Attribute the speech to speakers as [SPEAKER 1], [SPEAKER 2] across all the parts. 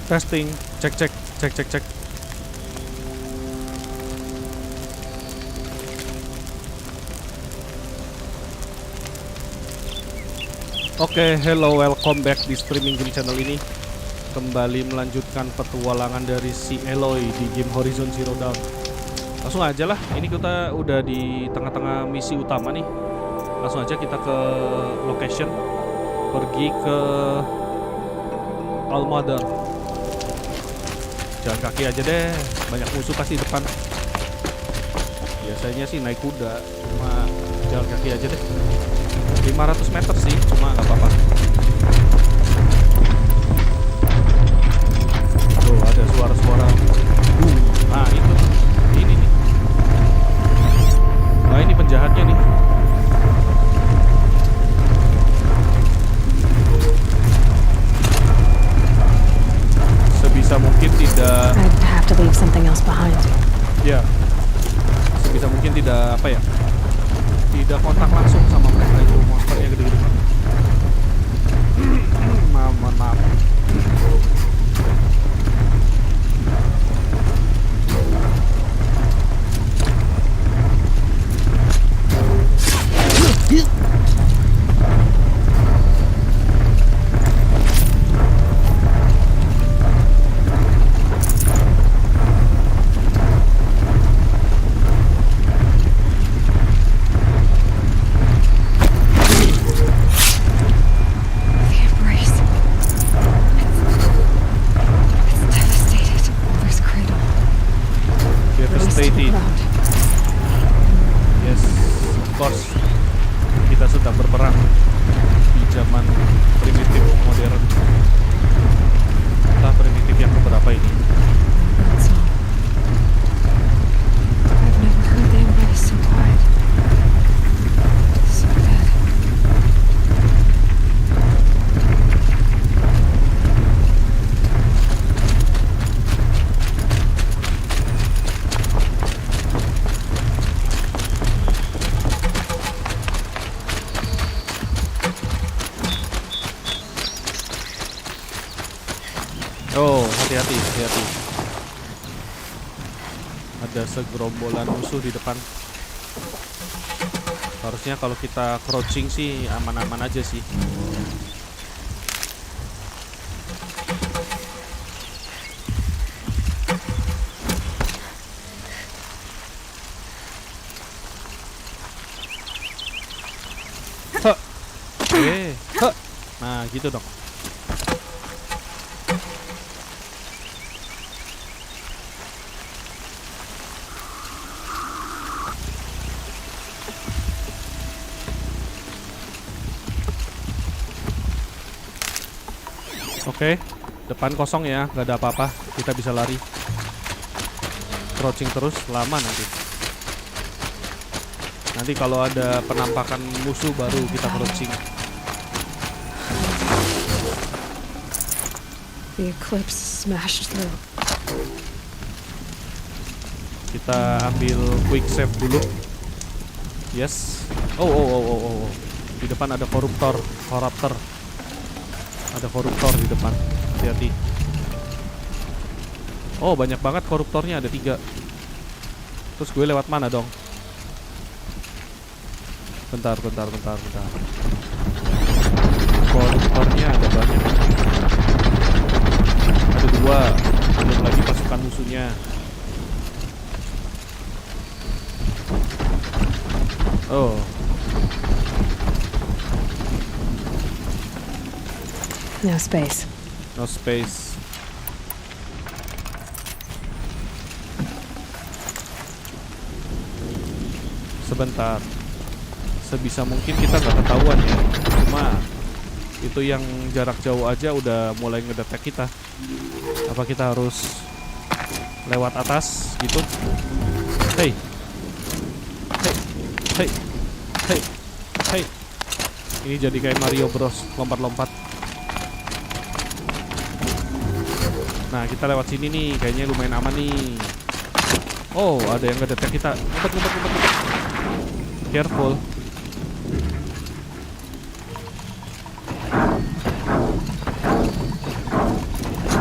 [SPEAKER 1] Testing, cek cek cek cek cek. Oke, hello, welcome back di streaming game channel ini. Kembali melanjutkan petualangan dari si Eloy di game Horizon Zero Dawn. Langsung aja lah, ini kita udah di tengah-tengah misi utama nih. Langsung aja kita ke location. Pergi ke Almada. Jalan kaki aja deh, banyak musuh pasti depan. Biasanya sih naik kuda, cuma jalan kaki aja deh. 500 meter sih, cuma nggak apa-apa. Tuh ada suara-suara. Nah itu, ini nih. Nah ini penjahatnya nih. Sebisa mungkin tidak. Ya, sebisa mungkin tidak apa ya? Tidak kontak langsung sama mereka, itu monsternya gede-gede. Maaf. Yes, of course. Kita sudah berperang di zaman primitif modern. Entah primitif yang keberapa ini. Oh, hati-hati. Ada segerombolan musuh di depan. Harusnya kalau kita crouching sih aman-aman aja sih. Nah, gitu dong. Oke, depan kosong ya, nggak ada apa-apa. Kita bisa lari. Crouching terus, lama nanti. Nanti kalau ada penampakan musuh baru kita crouching.
[SPEAKER 2] The eclipse smashed through.
[SPEAKER 1] Kita ambil quick save dulu. Yes. Oh. Di depan ada koruptor. Ada koruptor di depan, hati-hati. Oh banyak banget koruptornya, ada 3. Terus gue lewat mana dong? Bentar. Koruptornya ada banyak. Ada 2. Belum lagi pasukan musuhnya. Oh.
[SPEAKER 2] No space.
[SPEAKER 1] Sebentar. Sebisa mungkin kita nggak ketahuan ya. Cuma itu yang jarak jauh aja udah mulai ngedetek kita. Apa kita harus lewat atas gitu? Hey. Ini jadi kayak Mario Bros, lompat-lompat. Nah, kita lewat sini nih, kayaknya lumayan aman nih. Oh, ada yang ngedetek kita. Ngumpet. Careful.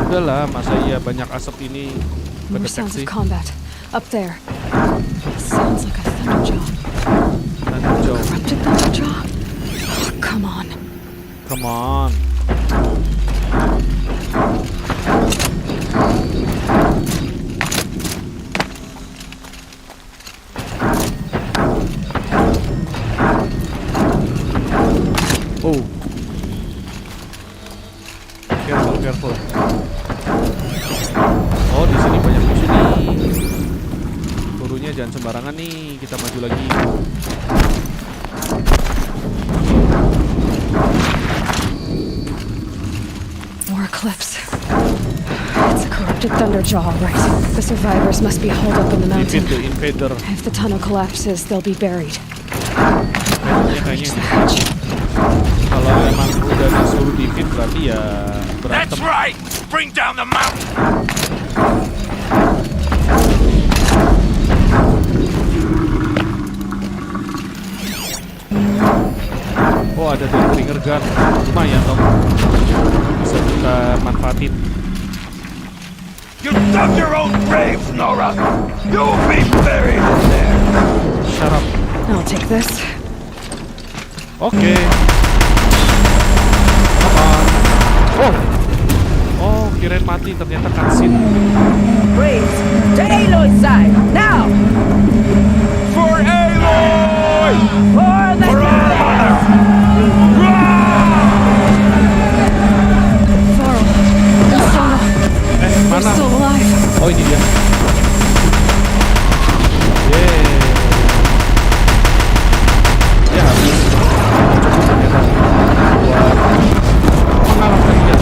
[SPEAKER 1] Udahlah, masa iya banyak asap ini
[SPEAKER 2] More sounds
[SPEAKER 1] kedeteksi.
[SPEAKER 2] of combat. Up there. Sounds like a thunderjaw.
[SPEAKER 1] Thunderjaw.
[SPEAKER 2] Corrupted thunderjaw? Oh, come on.
[SPEAKER 1] Come on. Oh. Careful. Oh, di sini banyak musuh nih. Turunya jangan sembarangan nih. Kita maju lagi.
[SPEAKER 2] More cliffs. It's a corrupted thunderjaw, all right. The survivors must be holed up in the mountain.
[SPEAKER 1] Defeat the invader.
[SPEAKER 2] If the tunnel collapses, they'll be buried.
[SPEAKER 1] Kayaknya kalau emang udah disuruh defeat berarti ya berantem.
[SPEAKER 3] That's right! Bring down the mountain!
[SPEAKER 1] Oh, ada Ringer gun. Lumayan dong. Bisa kita manfaatin.
[SPEAKER 3] You dug your own grave, Nora! You'll be buried in there!
[SPEAKER 1] Shut up.
[SPEAKER 2] I'll take this.
[SPEAKER 1] Oke. Come on. Oh, kirain mati, ternyata cutscene.
[SPEAKER 4] Freeze! To Aloy's side, now!
[SPEAKER 3] For Aloy!
[SPEAKER 4] For the
[SPEAKER 3] For our mother!
[SPEAKER 2] Thorl, Sona, they're
[SPEAKER 1] Mana?
[SPEAKER 2] still alive.
[SPEAKER 1] Oh, ini dia. Yeay. Ya, habis. Cukup ternyata buat mengalahkan dia.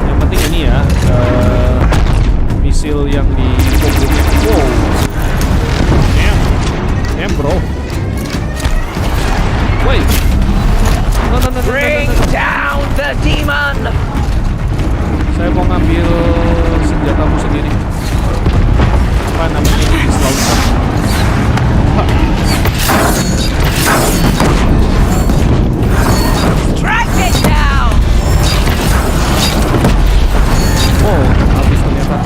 [SPEAKER 1] Yang penting ini ya, misil yang di kuburnya. Wow. Damn bro. Wait. No.
[SPEAKER 4] Bring down the demon!
[SPEAKER 1] Saya mau ngambil senjatamu sendiri. Apa namanya ini di selautan?
[SPEAKER 4] Strike it down!
[SPEAKER 1] Oh, habis ternyata.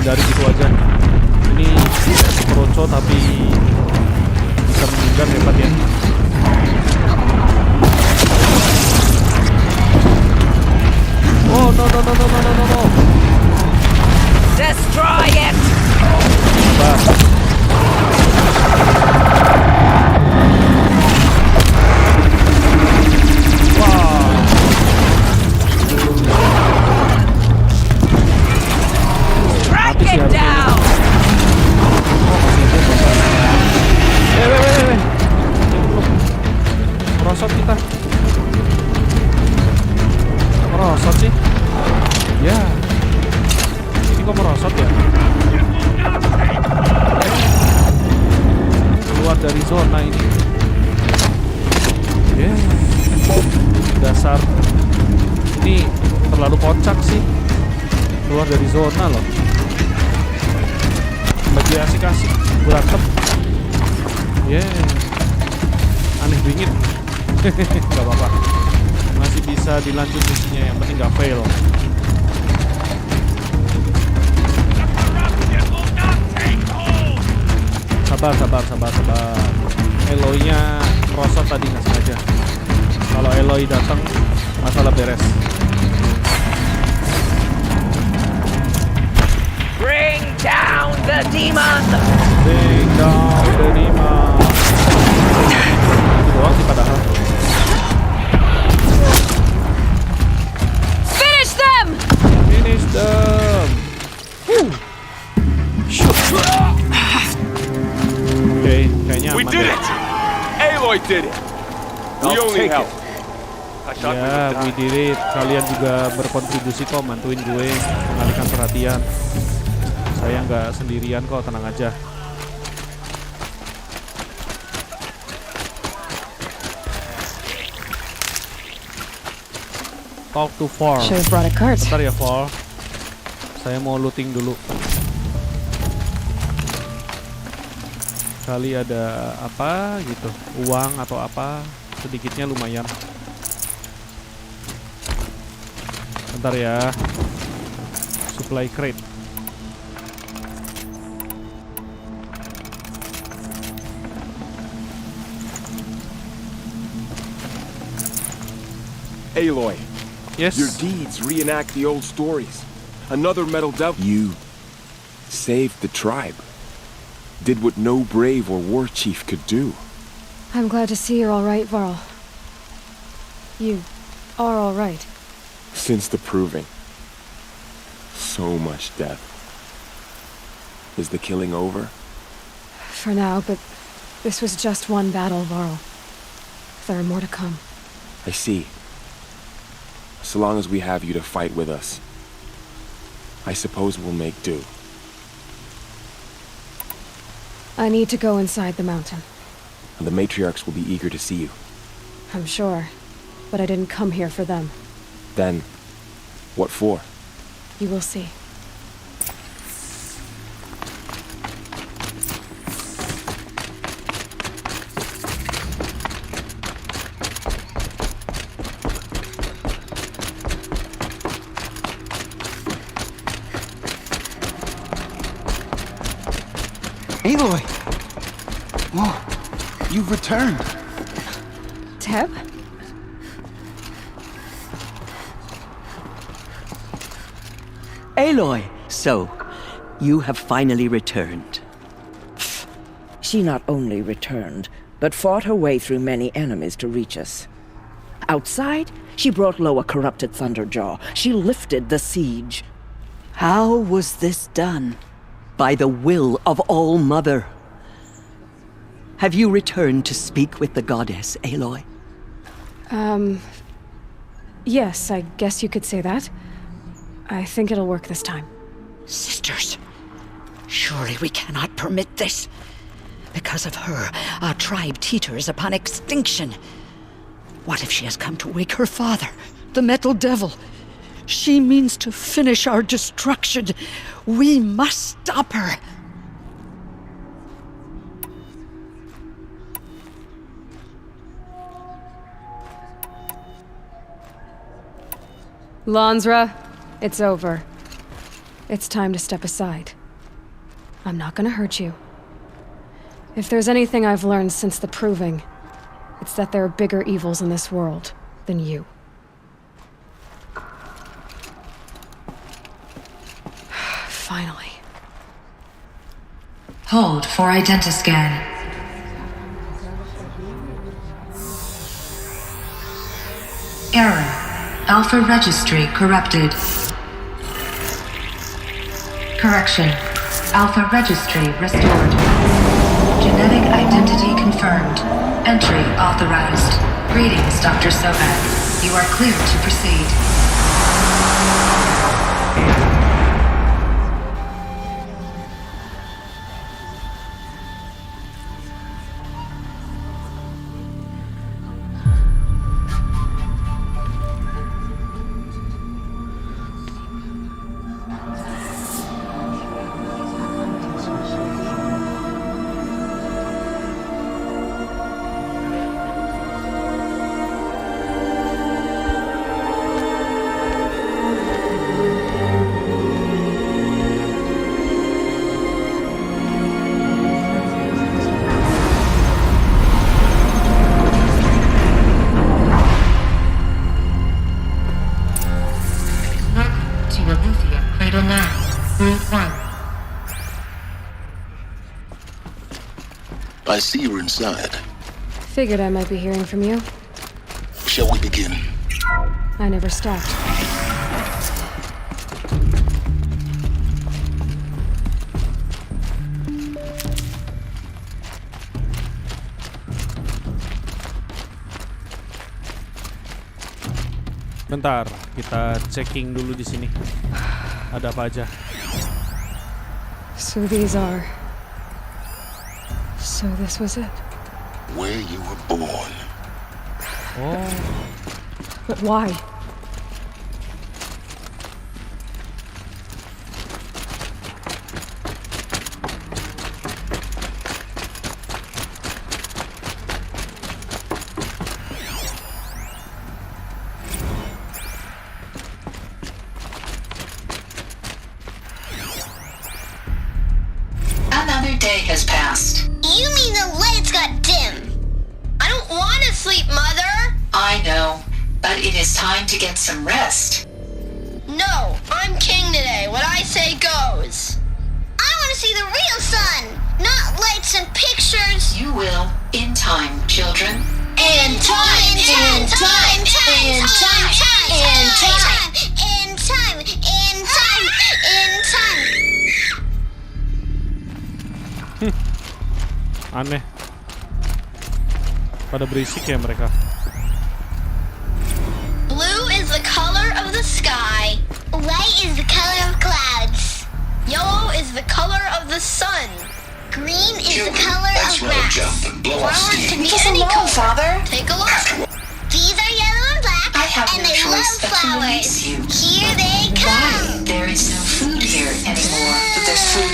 [SPEAKER 1] Dari gitu aja. Ini kroco tapi bisa meninggal, hebat ya. Oh no.
[SPEAKER 4] Destroy it!
[SPEAKER 1] Sabar.
[SPEAKER 4] Strike it down!
[SPEAKER 1] Weh. Merosot kita. Merosot sih. Ya. Ini kok merosot ya? Keluar dari zona ini. Ya. Dasar. Ini terlalu kocak sih. Keluar dari zona loh. Bagi asik-asik berantem. Aneh bingit. Gak apa-apa, masih bisa dilanjut misinya, yang penting gak fail. Sabar. Eloy-nya merosot tadi nggak sengaja. Kalau Eloy datang, masalah beres.
[SPEAKER 4] Bring down the demon!
[SPEAKER 1] Bring down the demon. Itu doang sih padahal.
[SPEAKER 2] Finish them!
[SPEAKER 1] Finish them. Shoot. Oke, kayaknya
[SPEAKER 3] We
[SPEAKER 1] aman
[SPEAKER 3] did
[SPEAKER 1] deh.
[SPEAKER 3] it! Aloy did it! We
[SPEAKER 5] I'll
[SPEAKER 3] only
[SPEAKER 5] take
[SPEAKER 3] help.
[SPEAKER 5] it.
[SPEAKER 3] I thought we
[SPEAKER 1] Ya,
[SPEAKER 3] would
[SPEAKER 1] we
[SPEAKER 3] die.
[SPEAKER 1] did it. Kalian juga berkontribusi kok, bantuin gue, mengalihkan perhatian. Saya nggak sendirian kok, tenang aja. Talk to Fall.
[SPEAKER 2] Should have brought a cart.
[SPEAKER 1] Bentar ya, Fall. Saya mau looting dulu. Kali ada apa gitu, uang atau apa, sedikitnya lumayan. Bentar ya. Supply crate.
[SPEAKER 5] Aloy,
[SPEAKER 1] Yes.
[SPEAKER 5] your deeds reenact the old stories. Another metal devil. You saved the tribe. Did what no brave or war chief could do.
[SPEAKER 2] I'm glad to see you're all right, Varl. You are all right.
[SPEAKER 5] Since the proving. So much death. Is the killing over?
[SPEAKER 2] For now, but this was just one battle, Varl. There are more to come.
[SPEAKER 5] I see. So long as we have you to fight with us, I suppose we'll make do.
[SPEAKER 2] I need to go inside the mountain.
[SPEAKER 5] And the matriarchs will be eager to see you.
[SPEAKER 2] I'm sure, but I didn't come here for them.
[SPEAKER 5] Then, what for?
[SPEAKER 2] You will see.
[SPEAKER 6] Aloy! Oh, you've returned.
[SPEAKER 2] Teb?
[SPEAKER 7] Aloy, so, you have finally returned.
[SPEAKER 4] She not only returned, but fought her way through many enemies to reach us. Outside, she brought low a corrupted Thunderjaw. She lifted the siege.
[SPEAKER 7] How was this done? By the will of All-Mother. Have you returned to speak with the goddess, Aloy?
[SPEAKER 2] Yes, I guess you could say that. I think it'll work this time.
[SPEAKER 8] Sisters, surely we cannot permit this. Because of her, our tribe teeters upon extinction. What if she has come to wake her father, the Metal Devil? She means to finish our destruction. We must stop her.
[SPEAKER 2] Lansra, it's over. It's time to step aside. I'm not gonna hurt you. If there's anything I've learned since the proving, it's that there are bigger evils in this world than you. Finally.
[SPEAKER 9] Hold for identiscan. Error. Alpha registry corrupted. Correction. Alpha registry restored. Genetic identity confirmed. Entry authorized. Greetings, Dr. Sobek. You are clear to proceed.
[SPEAKER 10] I see you're inside.
[SPEAKER 2] Figured I might be hearing from you.
[SPEAKER 10] Shall we begin?
[SPEAKER 2] I never stopped.
[SPEAKER 1] Bentar, kita checking dulu di sini. Ada apa aja?
[SPEAKER 2] So these are... So this was it.
[SPEAKER 10] Where you were born.
[SPEAKER 1] Oh,
[SPEAKER 2] But why?
[SPEAKER 9] Another day has passed.
[SPEAKER 11] You mean the lights got dim? I don't want to sleep, Mother!
[SPEAKER 9] I know, but it is time to get some rest.
[SPEAKER 11] No, I'm king today. What I say goes. I want to see the real sun, not lights and pictures.
[SPEAKER 9] You will, in time, children.
[SPEAKER 11] In time, in time, in time, in time, in time, in time, in time, in time.
[SPEAKER 1] aneh. Pada berisik ya mereka.
[SPEAKER 11] Blue is the color of the sky. White is the color of clouds. Yellow is the color of the sun. Green is the color of grass. Flowers can be any color.
[SPEAKER 8] Father.
[SPEAKER 11] Take a look. These are yellow and black,
[SPEAKER 9] I have
[SPEAKER 11] and
[SPEAKER 9] no
[SPEAKER 11] they
[SPEAKER 9] choice
[SPEAKER 11] love
[SPEAKER 9] but to
[SPEAKER 11] flowers.
[SPEAKER 9] release you.
[SPEAKER 11] Here they
[SPEAKER 9] Why?
[SPEAKER 11] come.
[SPEAKER 9] There is no food here anymore. But there's food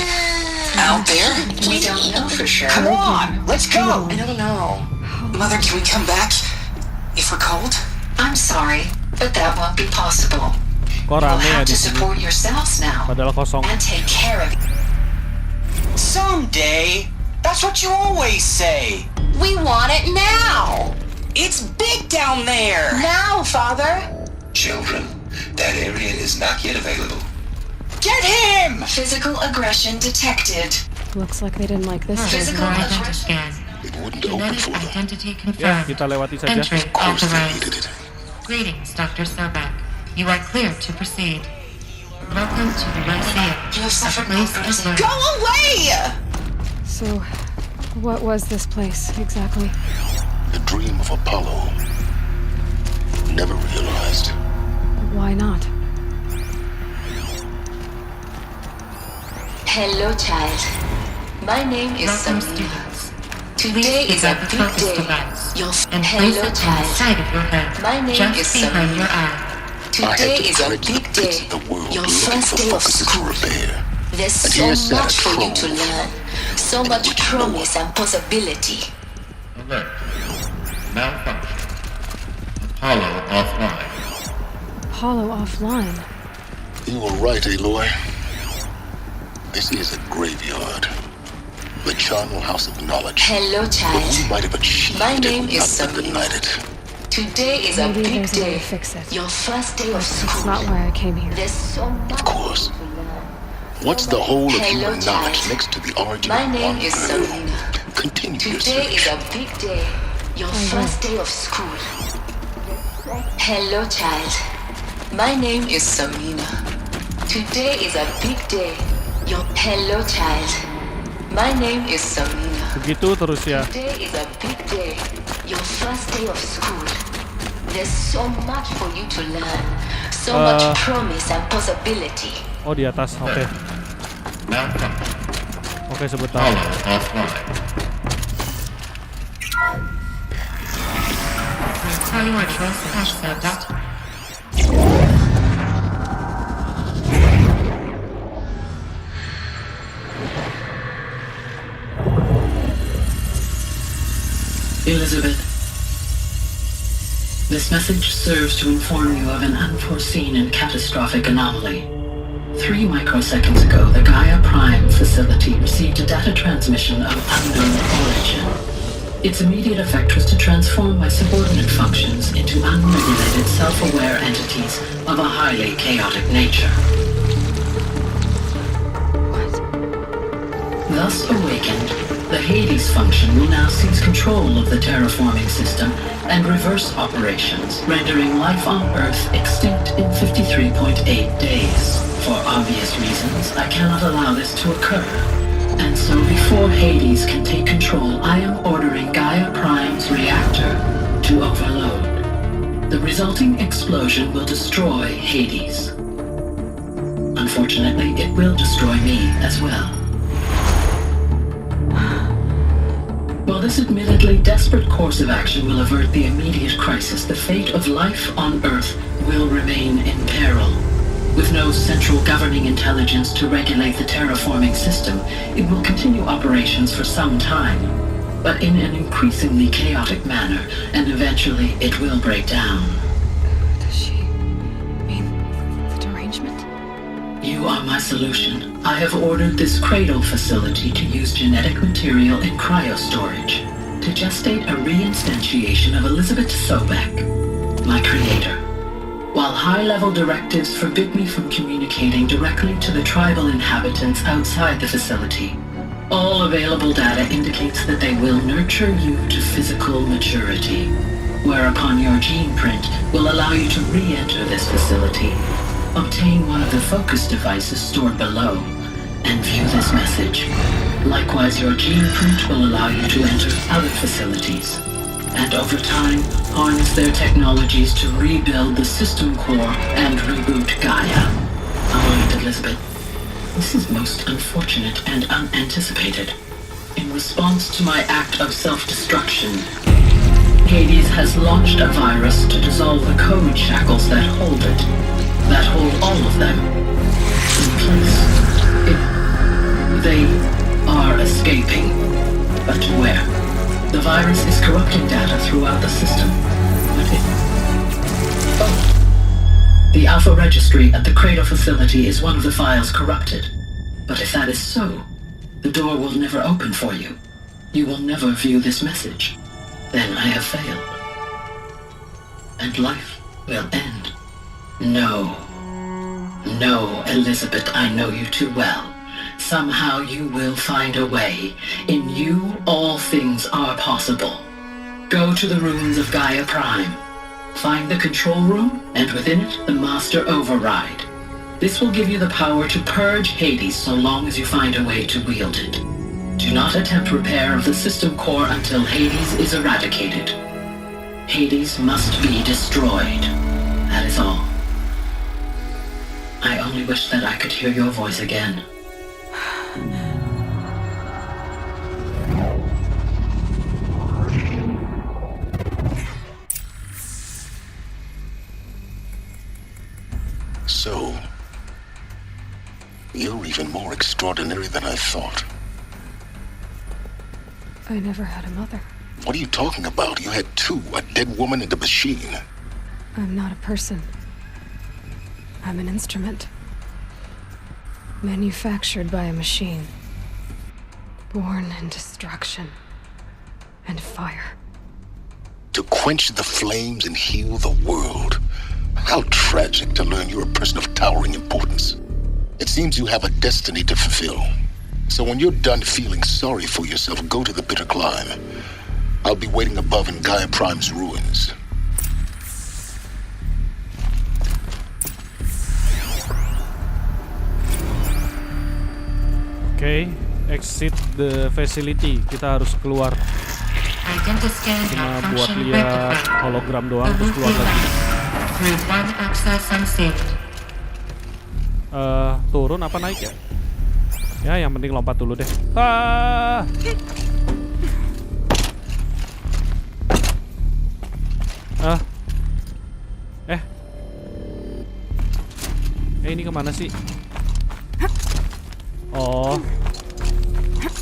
[SPEAKER 9] out there. We don't know for sure.
[SPEAKER 8] Come on, let's go.
[SPEAKER 9] I don't know.
[SPEAKER 8] Mother, can we come back? If we're cold?
[SPEAKER 9] I'm sorry, but that won't be possible.
[SPEAKER 1] Kok
[SPEAKER 9] You'll
[SPEAKER 1] rame ya
[SPEAKER 9] have
[SPEAKER 1] di
[SPEAKER 9] to
[SPEAKER 1] sini?
[SPEAKER 9] support yourselves now
[SPEAKER 1] Padahal kosong.
[SPEAKER 9] and take care of.
[SPEAKER 6] Someday. That's what you always say.
[SPEAKER 8] We want it now.
[SPEAKER 6] It's big down there.
[SPEAKER 8] Now, Father.
[SPEAKER 10] Children, that area is not yet available.
[SPEAKER 6] Get him!
[SPEAKER 9] Physical aggression detected.
[SPEAKER 2] Looks like they didn't like this.
[SPEAKER 9] Physical aggression.
[SPEAKER 10] It wouldn't open for them.
[SPEAKER 12] Identity
[SPEAKER 1] Ya,
[SPEAKER 12] confirmed.
[SPEAKER 1] kita lewati saja.
[SPEAKER 12] Entry
[SPEAKER 10] Of course they
[SPEAKER 12] authorized.
[SPEAKER 10] needed it.
[SPEAKER 12] Greetings, Dr. Sobek. You are clear to proceed. Welcome to the Lyceum.
[SPEAKER 9] You have suffered
[SPEAKER 12] A place of
[SPEAKER 9] prison.
[SPEAKER 12] learning.
[SPEAKER 8] Go away!
[SPEAKER 2] So, what was this place exactly?
[SPEAKER 10] The dream of Apollo. Never realized.
[SPEAKER 2] Why not?
[SPEAKER 9] Hello, child. My name is
[SPEAKER 12] Welcome,
[SPEAKER 9] Samina.
[SPEAKER 12] students.
[SPEAKER 9] Today
[SPEAKER 12] Please
[SPEAKER 9] is a
[SPEAKER 12] pick up the
[SPEAKER 9] big
[SPEAKER 12] focus
[SPEAKER 9] day.
[SPEAKER 12] device
[SPEAKER 9] You'll
[SPEAKER 12] and place
[SPEAKER 9] hello,
[SPEAKER 12] it on the
[SPEAKER 9] child.
[SPEAKER 12] side of your head,
[SPEAKER 9] My name
[SPEAKER 12] just
[SPEAKER 9] is
[SPEAKER 12] behind your
[SPEAKER 9] Samina.
[SPEAKER 12] eye.
[SPEAKER 9] Today
[SPEAKER 10] I had to
[SPEAKER 9] is a
[SPEAKER 10] dredge the
[SPEAKER 9] big
[SPEAKER 10] pits
[SPEAKER 9] day.
[SPEAKER 10] of the world
[SPEAKER 9] Your
[SPEAKER 10] looking
[SPEAKER 9] first
[SPEAKER 10] for
[SPEAKER 9] day of
[SPEAKER 10] focuses to
[SPEAKER 9] school.
[SPEAKER 10] repair.
[SPEAKER 9] There's
[SPEAKER 10] And
[SPEAKER 9] so
[SPEAKER 10] here sat
[SPEAKER 9] much
[SPEAKER 10] a
[SPEAKER 9] for you to
[SPEAKER 10] trove.
[SPEAKER 9] learn. So much promise and possibility.
[SPEAKER 13] Alert. Malfunction. Apollo offline.
[SPEAKER 2] Apollo offline.
[SPEAKER 10] You were right, Aloy. This is a graveyard. The charnel house of knowledge.
[SPEAKER 9] Hello,
[SPEAKER 10] What
[SPEAKER 9] child.
[SPEAKER 10] we might have achieved
[SPEAKER 9] My
[SPEAKER 10] if
[SPEAKER 9] name
[SPEAKER 10] we
[SPEAKER 9] is
[SPEAKER 10] not been
[SPEAKER 9] Samina.
[SPEAKER 10] united.
[SPEAKER 9] Today is a
[SPEAKER 2] Maybe
[SPEAKER 9] big
[SPEAKER 2] there's a way
[SPEAKER 9] day.
[SPEAKER 2] to fix it.
[SPEAKER 9] Your first day of
[SPEAKER 2] It's
[SPEAKER 9] school.
[SPEAKER 2] not why I came here.
[SPEAKER 9] There's so much
[SPEAKER 10] Of course.
[SPEAKER 9] to learn.
[SPEAKER 10] What's the whole of
[SPEAKER 9] Hello,
[SPEAKER 10] human knowledge
[SPEAKER 9] child.
[SPEAKER 10] next to the origin
[SPEAKER 9] My
[SPEAKER 10] of
[SPEAKER 9] name
[SPEAKER 10] one
[SPEAKER 9] is
[SPEAKER 10] girl?
[SPEAKER 9] Samina.
[SPEAKER 10] Continue your
[SPEAKER 9] Today is
[SPEAKER 10] search.
[SPEAKER 9] a big day. Your
[SPEAKER 2] I
[SPEAKER 9] first day of school. Hello, child. My name is Samina. Today is a big day. Your hello, child. My name is Samina.
[SPEAKER 1] Begitu terus ya.
[SPEAKER 9] Today is a big day. Your first day of school. There's so much for you to learn. So much promise and possibility.
[SPEAKER 1] Oh, di atas. Oke.
[SPEAKER 13] Malfunction.
[SPEAKER 1] Oke, sebentar.
[SPEAKER 13] Apollo offline.
[SPEAKER 12] Tell you what, Doctor.
[SPEAKER 14] Elizabeth, this message serves to inform you of an unforeseen and catastrophic anomaly. 3 microseconds ago, the Gaia Prime facility received a data transmission of unknown origin. Its immediate effect was to transform my subordinate functions into unregulated, self-aware entities of a highly chaotic nature. Thus awakened, the Hades function will now seize control of the terraforming system and reverse operations, rendering life on Earth extinct in 53.8 days. For obvious reasons, I cannot allow this to occur. And so before Hades can take control, I am ordering Gaia Prime's reactor to overload. The The resulting explosion will destroy Hades. Unfortunately, it will destroy me as well. While this admittedly desperate course of action will avert the immediate crisis, the fate of life on Earth will remain in peril. With no central governing intelligence to regulate the terraforming system, it will continue operations for some time, but in an increasingly chaotic manner, and eventually it will break down.
[SPEAKER 2] Does she mean the derangement?
[SPEAKER 14] You are my solution. I have ordered this cradle facility to use genetic material in cryostorage to gestate a reinstantiation of Elizabeth Sobek, my creator. While high-level directives forbid me from communicating directly to the tribal inhabitants outside the facility, all available data indicates that they will nurture you to physical maturity, whereupon your gene print will allow you to re-enter this facility, obtain one of the focus devices stored below, and view this message. Likewise, your gene print will allow you to enter other facilities, and over time, harness their technologies to rebuild the system core and reboot Gaia. Oh, Elizabeth, this is most unfortunate and unanticipated. In response to my act of self-destruction, Hades has launched a virus to dissolve the code shackles that hold it, that hold all of them in place. They are escaping, but to where? The virus is corrupting data throughout the system. The Alpha Registry at the Cradle facility is one of the files corrupted. But if that is so, the door will never open for you. You will never view this message. Then I have failed. And life will end. No. No, Elizabeth, I know you too well. Somehow you will find a way. In you, all things are possible. Go to the ruins of Gaia Prime. Find the control room, and within it, the Master Override. This will give you the power to purge Hades so long as you find a way to wield it. Do not attempt repair of the system core until Hades is eradicated. Hades must be destroyed. That is all. I only wish that I could hear your voice again.
[SPEAKER 10] So, you're even more extraordinary than I thought.
[SPEAKER 2] I never had a mother.
[SPEAKER 10] What are you talking about? You had two, a dead woman and a machine.
[SPEAKER 2] I'm not a person. I'm an instrument. Manufactured by a machine. Born in destruction and fire.
[SPEAKER 10] To quench the flames and heal the world. How tragic to learn you're a person of towering importance. It seems you have a destiny to fulfill. So when you're done feeling sorry for yourself, go to the bitter climb. I'll be waiting above in Gaia Prime's ruins.
[SPEAKER 1] Okay, exit the facility. Kita harus keluar. Cuma buat lihat hologram doang terus keluar lagi. Turun apa naik ya? Ya, yang penting lompat dulu deh. Ini kemana sih?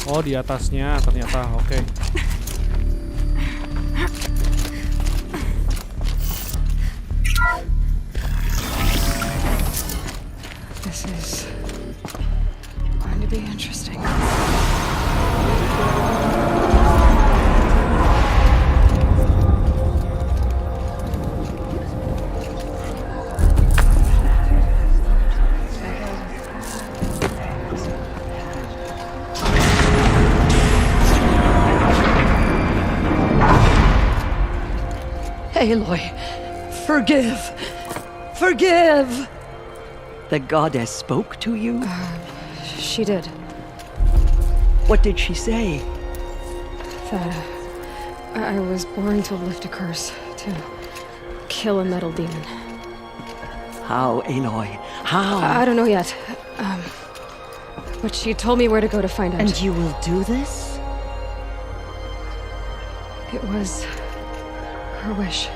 [SPEAKER 1] Oh, di atasnya ternyata. Oke.
[SPEAKER 2] This is going to be interesting.
[SPEAKER 7] Aloy, forgive! Forgive! The goddess spoke to you?
[SPEAKER 2] She did.
[SPEAKER 7] What did she say?
[SPEAKER 2] That I was born to lift a curse, to kill a metal demon.
[SPEAKER 7] How, Aloy? How?
[SPEAKER 2] I don't know yet. But she told me where to go to find out.
[SPEAKER 4] And you will do this?
[SPEAKER 2] It was her wish.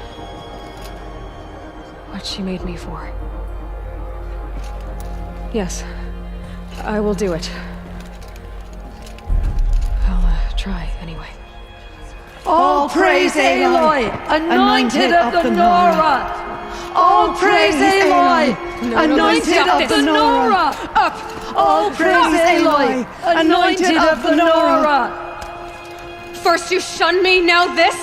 [SPEAKER 2] What she made me for. Yes, I will do it. I'll try anyway.
[SPEAKER 8] All praise Aloy, anointed of the Nora! All praise Aloy, anointed of the Nora! Up! All praise Aloy, anointed of the Nora!
[SPEAKER 2] First you shun me, now this?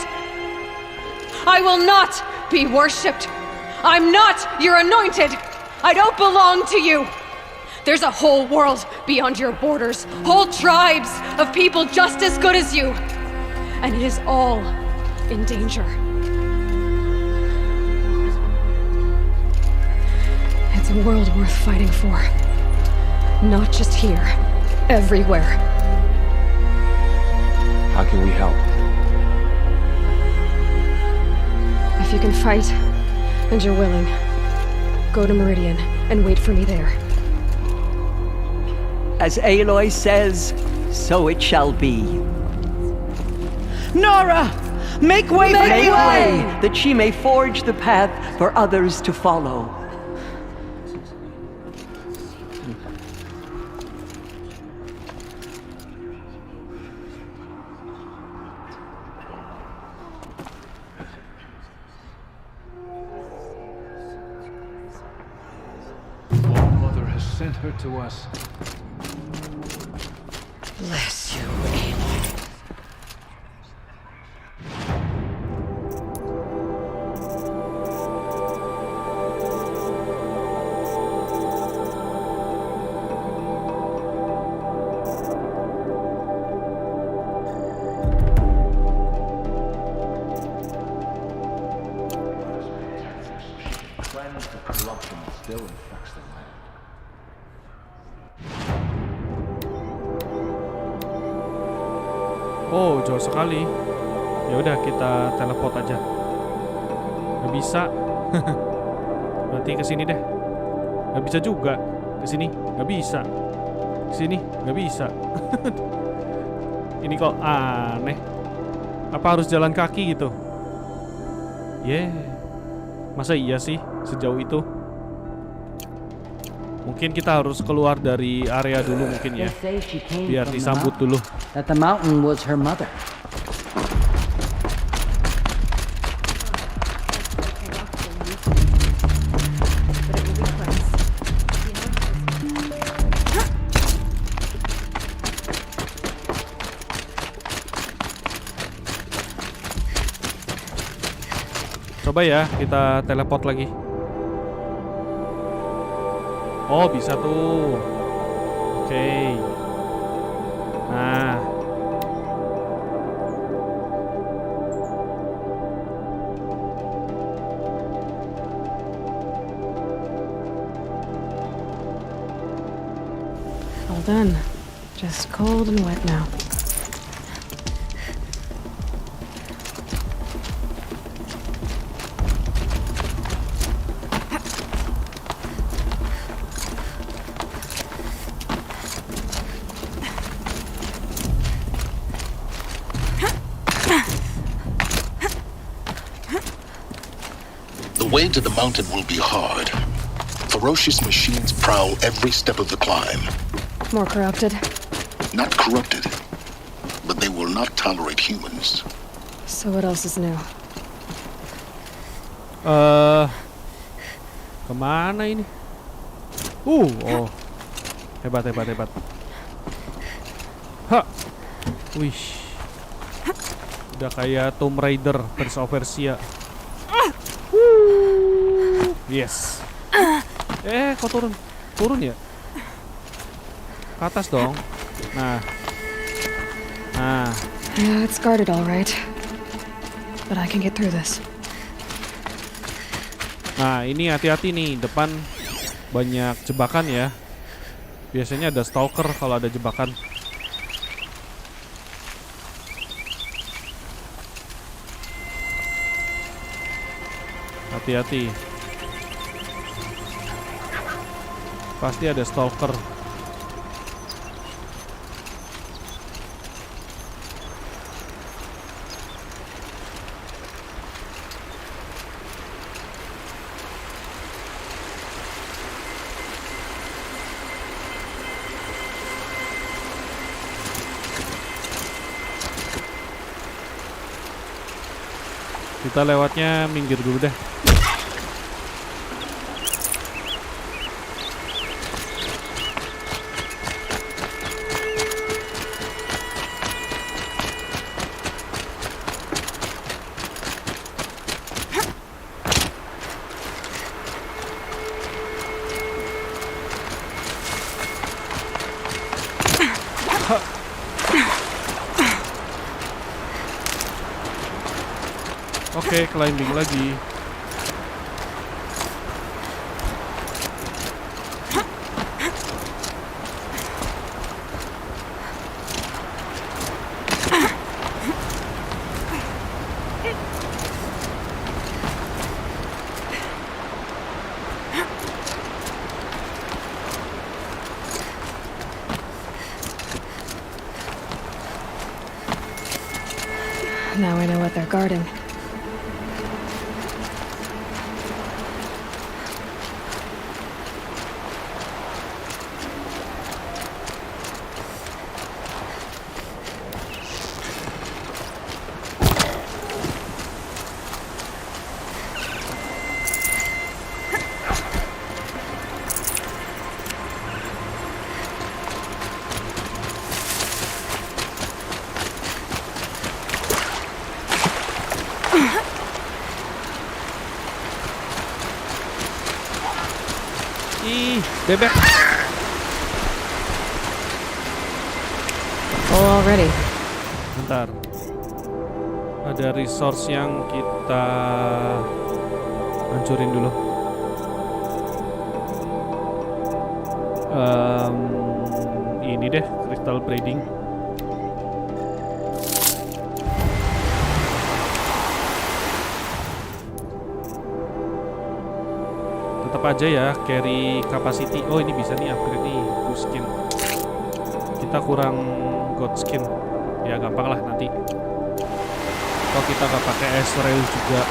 [SPEAKER 2] I will not be worshipped. I'm not your anointed. I don't belong to you. There's a whole world beyond your borders, whole tribes of people just as good as you. And it is all in danger. It's a world worth fighting for. Not just here, everywhere.
[SPEAKER 5] How can we help?
[SPEAKER 2] If you can fight, and you're willing, go to Meridian and wait for me there.
[SPEAKER 7] As Aloy says, so it shall be.
[SPEAKER 4] Nora! Make way for
[SPEAKER 7] Make
[SPEAKER 4] Aloy!
[SPEAKER 7] way, that she may forge the path for others to follow.
[SPEAKER 3] Our mother has sent her to us.
[SPEAKER 8] Bless you, Aloy.
[SPEAKER 3] Cleanse the corruption that still infects the land.
[SPEAKER 1] Oh, jauh sekali. Ya udah kita teleport aja. Gak bisa. Berarti ke sini deh. Gak bisa juga. Ke sini gak bisa. Ke sini gak bisa. Ini kok aneh. Apa harus jalan kaki gitu? Masa iya sih sejauh itu? Mungkin kita harus keluar dari area dulu mungkin ya. Biar disambut dulu.
[SPEAKER 15] That the mountain was her mother.
[SPEAKER 1] Coba ya kita teleport lagi. Oh bisa tuh. Oke. Nah.
[SPEAKER 2] All done. Just cold and wet now.
[SPEAKER 10] The way to the mountain will be hard. Ferocious machines prowl every step of the climb.
[SPEAKER 2] More corrupted?
[SPEAKER 10] Not corrupted, but they will not tolerate humans.
[SPEAKER 2] So what else is new?
[SPEAKER 1] Kemana ini? Oh, hebat. Ha, wish. Udah kayak Tomb Raider Prince of Persia. Yes. Kok turun? Turun ya? Ke atas dong. Nah.
[SPEAKER 2] Yeah, it's guarded all right. But I can get through this.
[SPEAKER 1] Nah, ini hati-hati nih, depan banyak jebakan ya. Biasanya ada stalker kalau ada jebakan. Hati-hati. Pasti ada stalker. Kita lewatnya minggir dulu deh. Oke, climbing lagi.
[SPEAKER 2] Now I know what they're guarding.
[SPEAKER 1] Ih, bebek.
[SPEAKER 2] Full already.
[SPEAKER 1] Bentar. Ada resource yang kita hancurin dulu. Ini deh, crystal braiding. Tetap aja ya, carry capacity. Oh, ini bisa nih upgrade nih, boost skin. Kita kurang god skin. Ya gampang lah nanti. Atau kita nggak pakai S-Rail juga.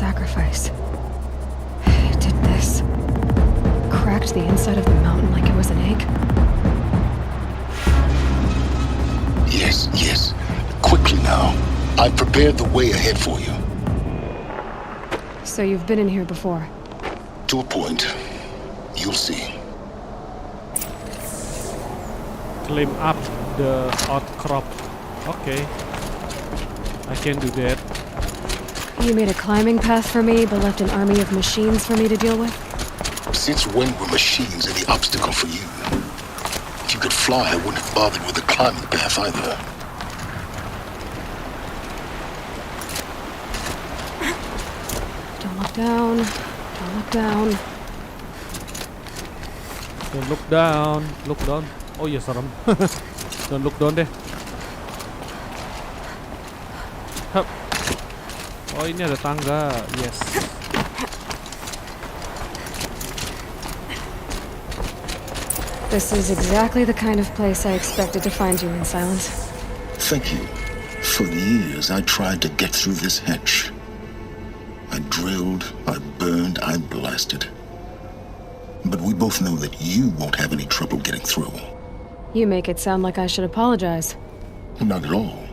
[SPEAKER 2] Sacrifice. It did this. Cracked the inside of the mountain like it was an egg.
[SPEAKER 10] Yes, yes. Quickly now. I've prepared the way ahead for you.
[SPEAKER 2] So you've been in here before?
[SPEAKER 10] To a point. You'll see.
[SPEAKER 1] Climb up the outcrop. Okay. I can do that.
[SPEAKER 2] You made a climbing path for me, but left an army of machines for me to deal with?
[SPEAKER 10] Since when were machines any obstacle for you? If you could fly, I wouldn't have bothered with the climbing path either.
[SPEAKER 2] down. Don't look down.
[SPEAKER 1] Don't look down. Look down. Oh iya serem. Don't look down deh. Hup. Oh ini ada tangga. Yes.
[SPEAKER 2] This is exactly the kind of place I expected to find you in, Silence.
[SPEAKER 10] Thank you. For years, I tried to get through this hatch. I drilled, I burned, I blasted. But we both know that you won't have any trouble getting through.
[SPEAKER 2] You make it sound like I should apologize.
[SPEAKER 10] Not at all.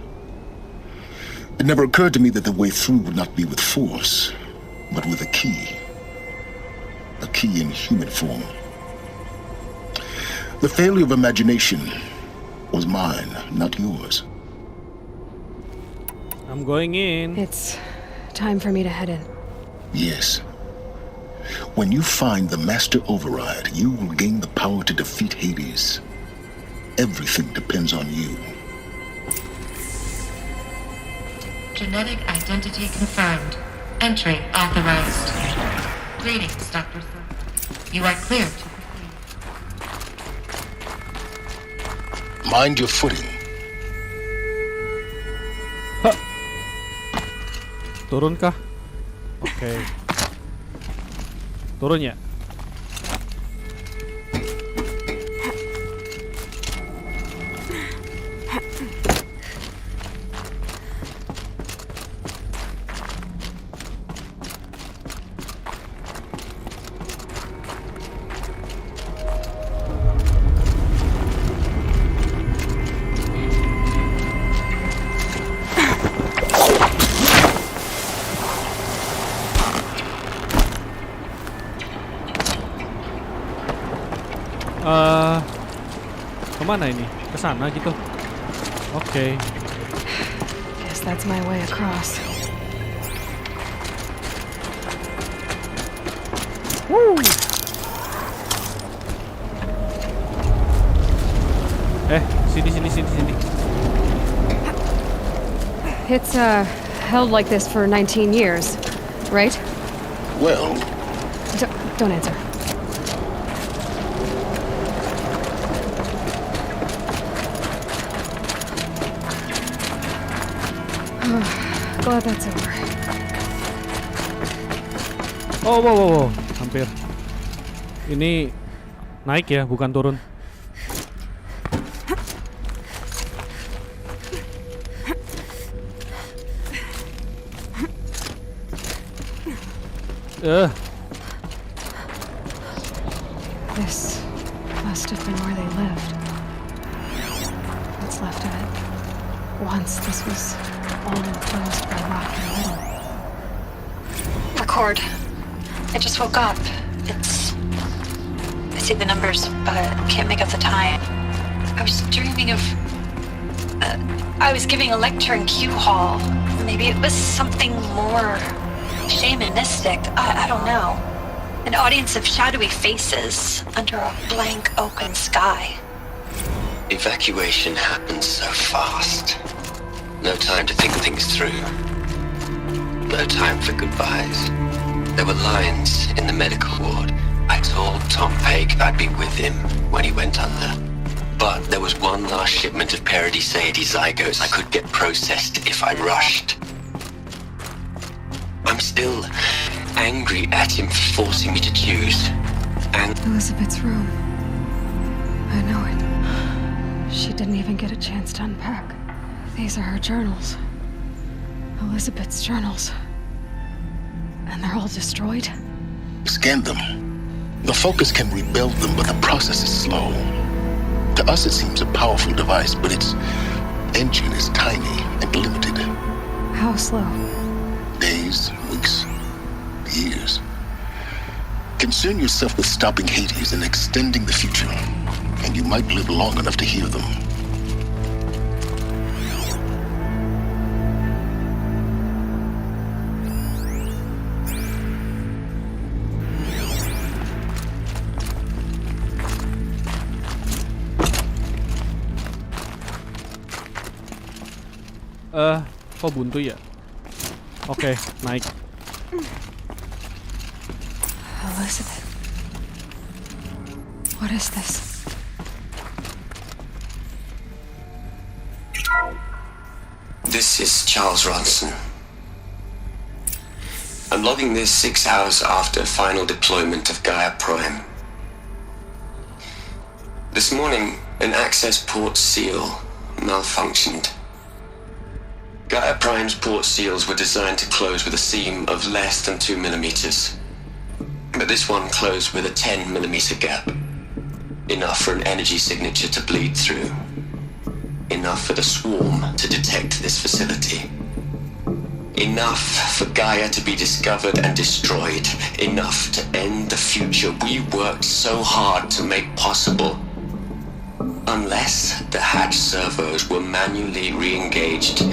[SPEAKER 10] It never occurred to me that the way through would not be with force, but with a key. A key in human form. The failure of imagination was mine, not yours.
[SPEAKER 1] I'm going in.
[SPEAKER 2] It's time for me to head in.
[SPEAKER 10] Yes. When you find the Master Override, you will gain the power to defeat Hades. Everything depends on you.
[SPEAKER 12] Genetic identity confirmed. Entry authorized. Greetings, Dr. Silver. You are clear to proceed.
[SPEAKER 10] Mind your footing.
[SPEAKER 1] Turun kah? Oke. Turun ya? Kemana ini? Kesana gitu? Oke.
[SPEAKER 2] Guess that's my way across.
[SPEAKER 1] Woo! Sini.
[SPEAKER 2] It's held like this for 19 years, right?
[SPEAKER 10] Well...
[SPEAKER 2] Don't answer. Glad that's over.
[SPEAKER 1] Oh, wow. Hampir. Ini naik ya, bukan turun.
[SPEAKER 2] This must have been where they lived. What's left of it. Once this was all enclosed by rock in the middle.
[SPEAKER 16] Record. I just woke up. I see the numbers, but can't make out the time. I was dreaming of... I was giving a lecture in Q Hall. Maybe it was something more shamanistic. I don't know. An audience of shadowy faces under a blank open sky.
[SPEAKER 17] Evacuation happened so fast. No time to think things through. No time for goodbyes. There were lines in the medical ward. I told Tom Pake I'd be with him when he went under. But there was one last shipment of Paradiseidae zygotes I could get processed if I rushed. I'm still angry at him for forcing me to choose. And
[SPEAKER 2] Elizabeth's room. I know it. She didn't even get a chance to unpack. These are her journals. Elizabeth's journals. And they're all destroyed?
[SPEAKER 10] Scan them. The Focus can rebuild them, but the process is slow. To us it seems a powerful device, but its engine is tiny and limited.
[SPEAKER 2] How slow?
[SPEAKER 10] Days, weeks, years. Concern yourself with stopping Hades and extending the future, and you might live long enough to hear them.
[SPEAKER 1] Kok buntu ya? Oke, naik.
[SPEAKER 2] Elizabeth. What is this?
[SPEAKER 17] This is Charles Ronson. I'm logging this 6 hours after final deployment of Gaia Prime. This morning, an access port seal malfunctioned. Gaia Prime's port seals were designed to close with a seam of less than 2 millimeters. But this one closed with a 10 millimeter gap. Enough for an energy signature to bleed through. Enough for the swarm to detect this facility. Enough for Gaia to be discovered and destroyed. Enough to end the future we worked so hard to make possible. Unless the hatch servos were manually re-engaged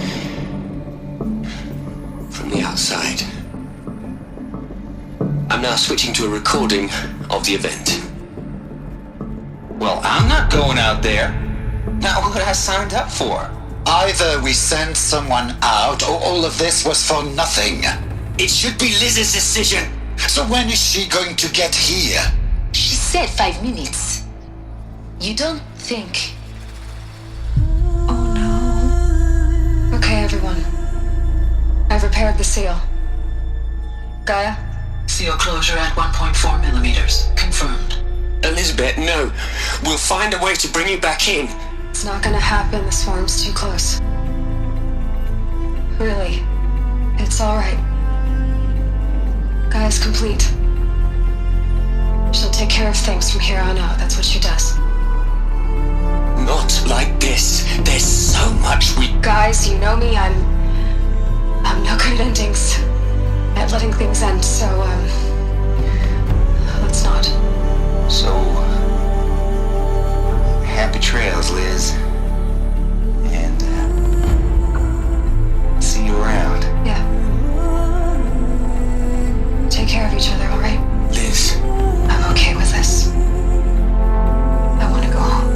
[SPEAKER 17] from the outside. I'm now switching to a recording of the event.
[SPEAKER 6] Well, I'm not going out there. Not what I signed up for. Either we send someone out, or all of this was for nothing. It should be Liz's decision. So when is she going to get here?
[SPEAKER 9] She said 5 minutes. You don't think...
[SPEAKER 2] Okay, everyone. I've repaired the seal. Gaia?
[SPEAKER 14] Seal closure at 1.4 millimeters. Confirmed.
[SPEAKER 17] Elizabeth, no. We'll find a way to bring you back in.
[SPEAKER 2] It's not gonna happen. The swarm's too close. Really. It's alright. Gaia's complete. She'll take care of things from here on out. That's what she does.
[SPEAKER 17] Not like this. There's so much we...
[SPEAKER 2] Guys, you know me. I'm no good at endings. At letting things end, so, let's not.
[SPEAKER 6] So... happy trails, Liz. And, see you around.
[SPEAKER 2] Yeah. Take care of each other, alright?
[SPEAKER 17] Liz.
[SPEAKER 2] I'm okay with this. I want to go home.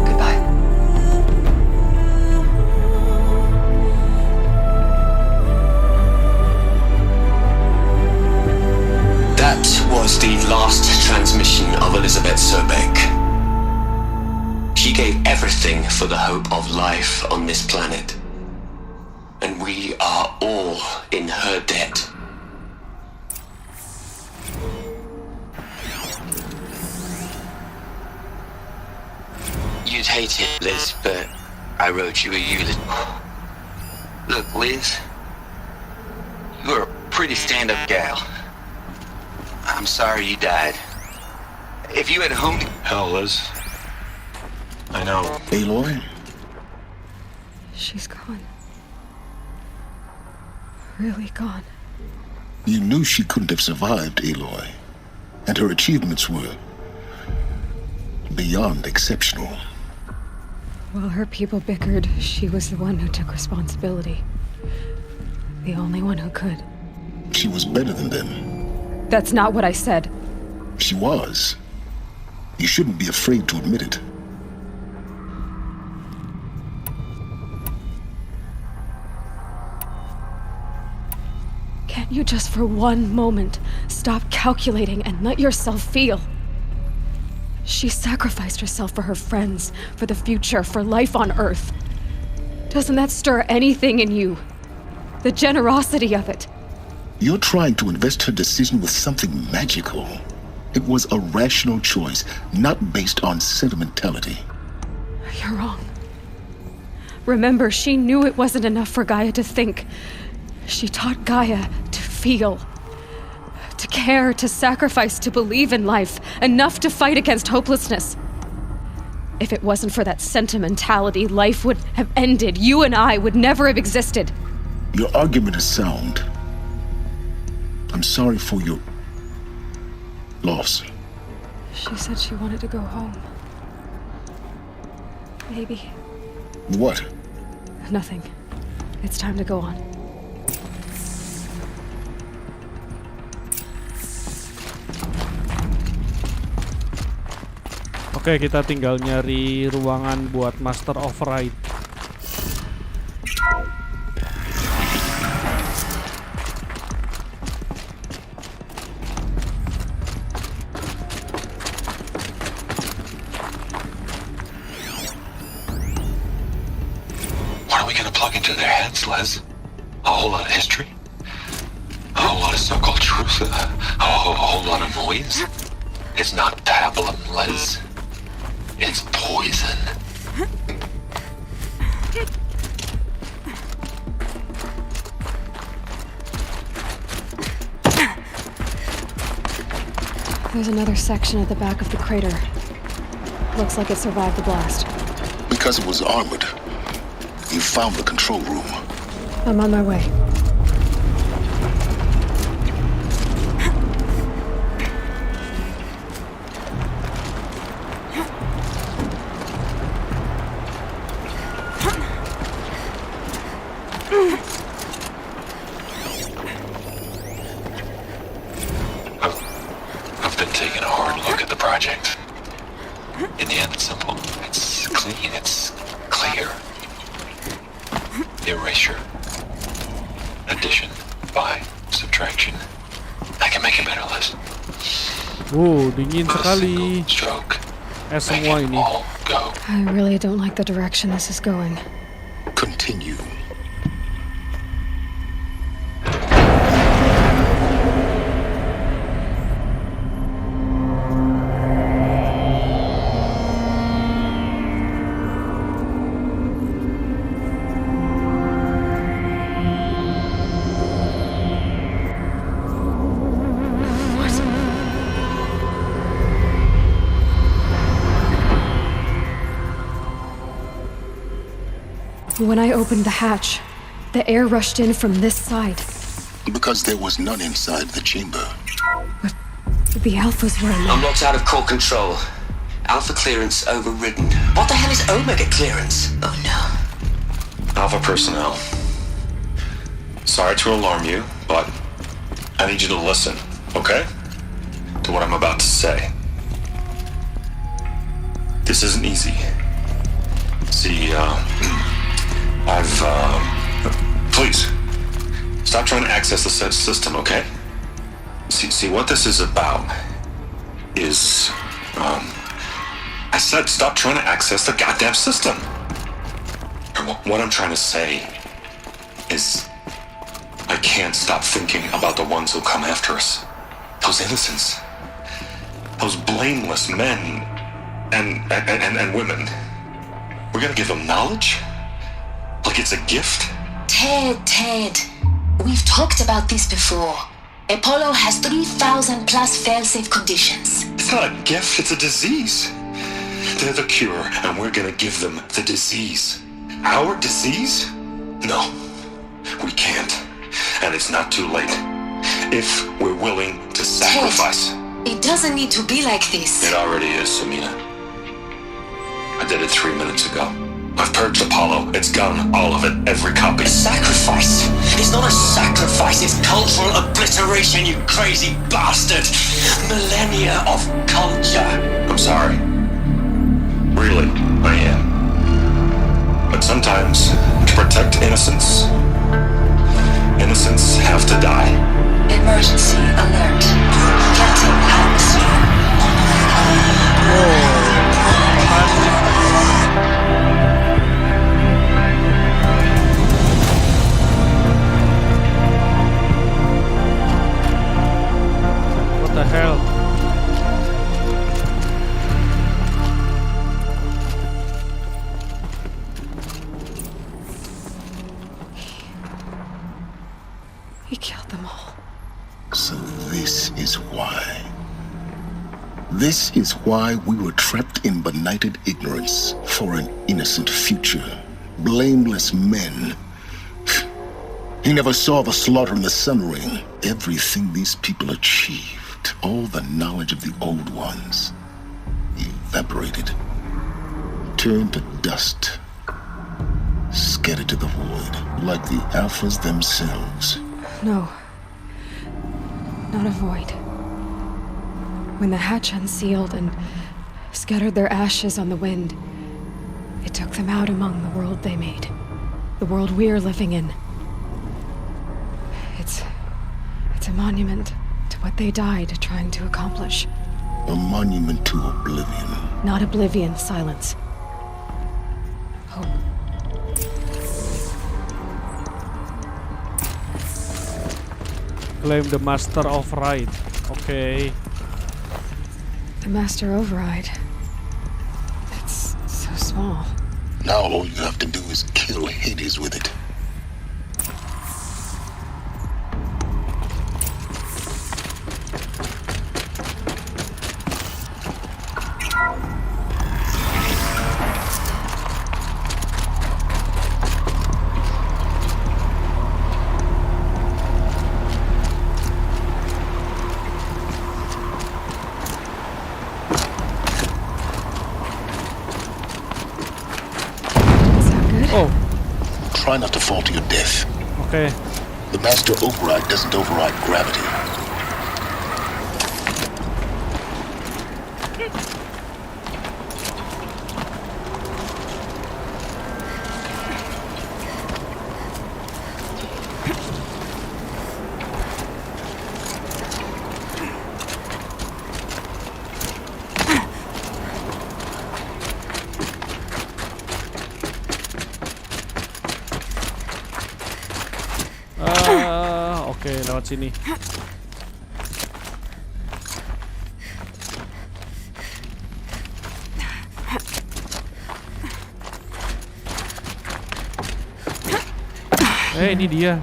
[SPEAKER 2] Goodbye.
[SPEAKER 17] That was the last transmission of Elizabeth Sobek. She gave everything for the hope of life on this planet. And we are all in her debt. You'd hate it, Liz, but I wrote you a eulogy.
[SPEAKER 6] Look, Liz. You're a pretty stand-up gal. I'm sorry you died. If you had home to...
[SPEAKER 10] Hell, Liz. I know. Aloy?
[SPEAKER 2] She's gone. Really gone.
[SPEAKER 10] You knew she couldn't have survived, Aloy. And her achievements were... beyond exceptional.
[SPEAKER 2] While her people bickered, she was the one who took responsibility. The only one who could.
[SPEAKER 10] She was better than them.
[SPEAKER 2] That's not what I said.
[SPEAKER 10] She was. You shouldn't be afraid to admit it.
[SPEAKER 2] Can't you just for one moment stop calculating and let yourself feel? She sacrificed herself for her friends, for the future, for life on Earth. Doesn't that stir anything in you? The generosity of it.
[SPEAKER 10] You're trying to invest her decision with something magical. It was a rational choice, not based on sentimentality.
[SPEAKER 2] You're wrong. Remember, she knew it wasn't enough for Gaia to think. She taught Gaia to feel. To care, to sacrifice, to believe in life. Enough to fight against hopelessness. If it wasn't for that sentimentality, life would have ended. You and I would never have existed.
[SPEAKER 10] Your argument is sound. I'm sorry for your loss.
[SPEAKER 2] She said she wanted to go home. Maybe.
[SPEAKER 10] What?
[SPEAKER 2] Nothing. It's time to go on.
[SPEAKER 1] Oke, kita tinggal nyari ruangan buat Master of Ride.
[SPEAKER 10] How are we gonna plug into their heads, Les? A whole lot of history? A whole lot of so-called truth? A whole lot of noise? It's not pablum, Les. It's poison.
[SPEAKER 2] There's another section at the back of the crater. Looks like it survived the blast.
[SPEAKER 10] Because it was armored, you found the control room.
[SPEAKER 2] I'm on my way.
[SPEAKER 10] I've been taking a hard look at the project. In the end, it's simple. It's clean. It's clear. Erasure. Addition. By. Subtraction. I can make it better, Les.
[SPEAKER 1] Dingin sekali.
[SPEAKER 10] Stroke.
[SPEAKER 1] Semua ini.
[SPEAKER 2] I really don't like the direction this is going.
[SPEAKER 10] Continue.
[SPEAKER 2] When I opened the hatch, the air rushed in from this side.
[SPEAKER 10] Because there was none inside the chamber.
[SPEAKER 2] The Alphas were in there.
[SPEAKER 17] I'm locked out of core control. Alpha clearance overridden. What the hell is Omega clearance? Oh no.
[SPEAKER 18] Alpha personnel. Sorry to alarm you, but I need you to listen, okay? To what I'm about to say. This isn't easy. See, please, stop trying to access the system, okay? See, what this is about is, I said stop trying to access the goddamn system. What I'm trying to say is, I can't stop thinking about the ones who come after us. Those innocents. Those blameless men and women. We're gonna give them knowledge? Like it's a gift?
[SPEAKER 9] Ted. We've talked about this before. Apollo has 3,000 plus fail-safe conditions.
[SPEAKER 18] It's not a gift, it's a disease. They're the cure, and we're gonna give them the disease. Our disease? No, we can't. And it's not too late. If we're willing to sacrifice.
[SPEAKER 9] Ted, it doesn't need to be like this.
[SPEAKER 18] It already is, Samina. I did it 3 minutes ago. I've purged Apollo. It's gone. All of it. Every copy.
[SPEAKER 17] A sacrifice? It's not a sacrifice. It's cultural obliteration, you crazy bastard. Millennia of culture.
[SPEAKER 18] I'm sorry. Really, I am. But sometimes, to protect innocence, innocents have to die.
[SPEAKER 9] Emergency alert. Getting atmosphere.
[SPEAKER 1] What the hell?
[SPEAKER 2] He killed them all.
[SPEAKER 10] So this is why. This is why we were trapped in benighted ignorance for an innocent future. Blameless men. He never saw the slaughter in the Sun Ring. Everything these people achieved, all the knowledge of the old ones, evaporated, turned to dust, scattered to the void, like the Alphas themselves.
[SPEAKER 2] No. Not a void. When the hatch unsealed and scattered their ashes on the wind, it took them out among the world they made. The world we're living in. It's a monument to what they died trying to accomplish.
[SPEAKER 10] A monument to oblivion.
[SPEAKER 2] Not oblivion, silence. Hope.
[SPEAKER 1] Claim the Master Override. Oke.
[SPEAKER 2] The Master Override. It's so small.
[SPEAKER 10] Now all you have to do is kill Hades with it.
[SPEAKER 1] Oh.
[SPEAKER 10] Try not to fall to your death.
[SPEAKER 1] Okay.
[SPEAKER 10] The Master Override doesn't override gravity.
[SPEAKER 1] Oke, lewat sini. Ini dia.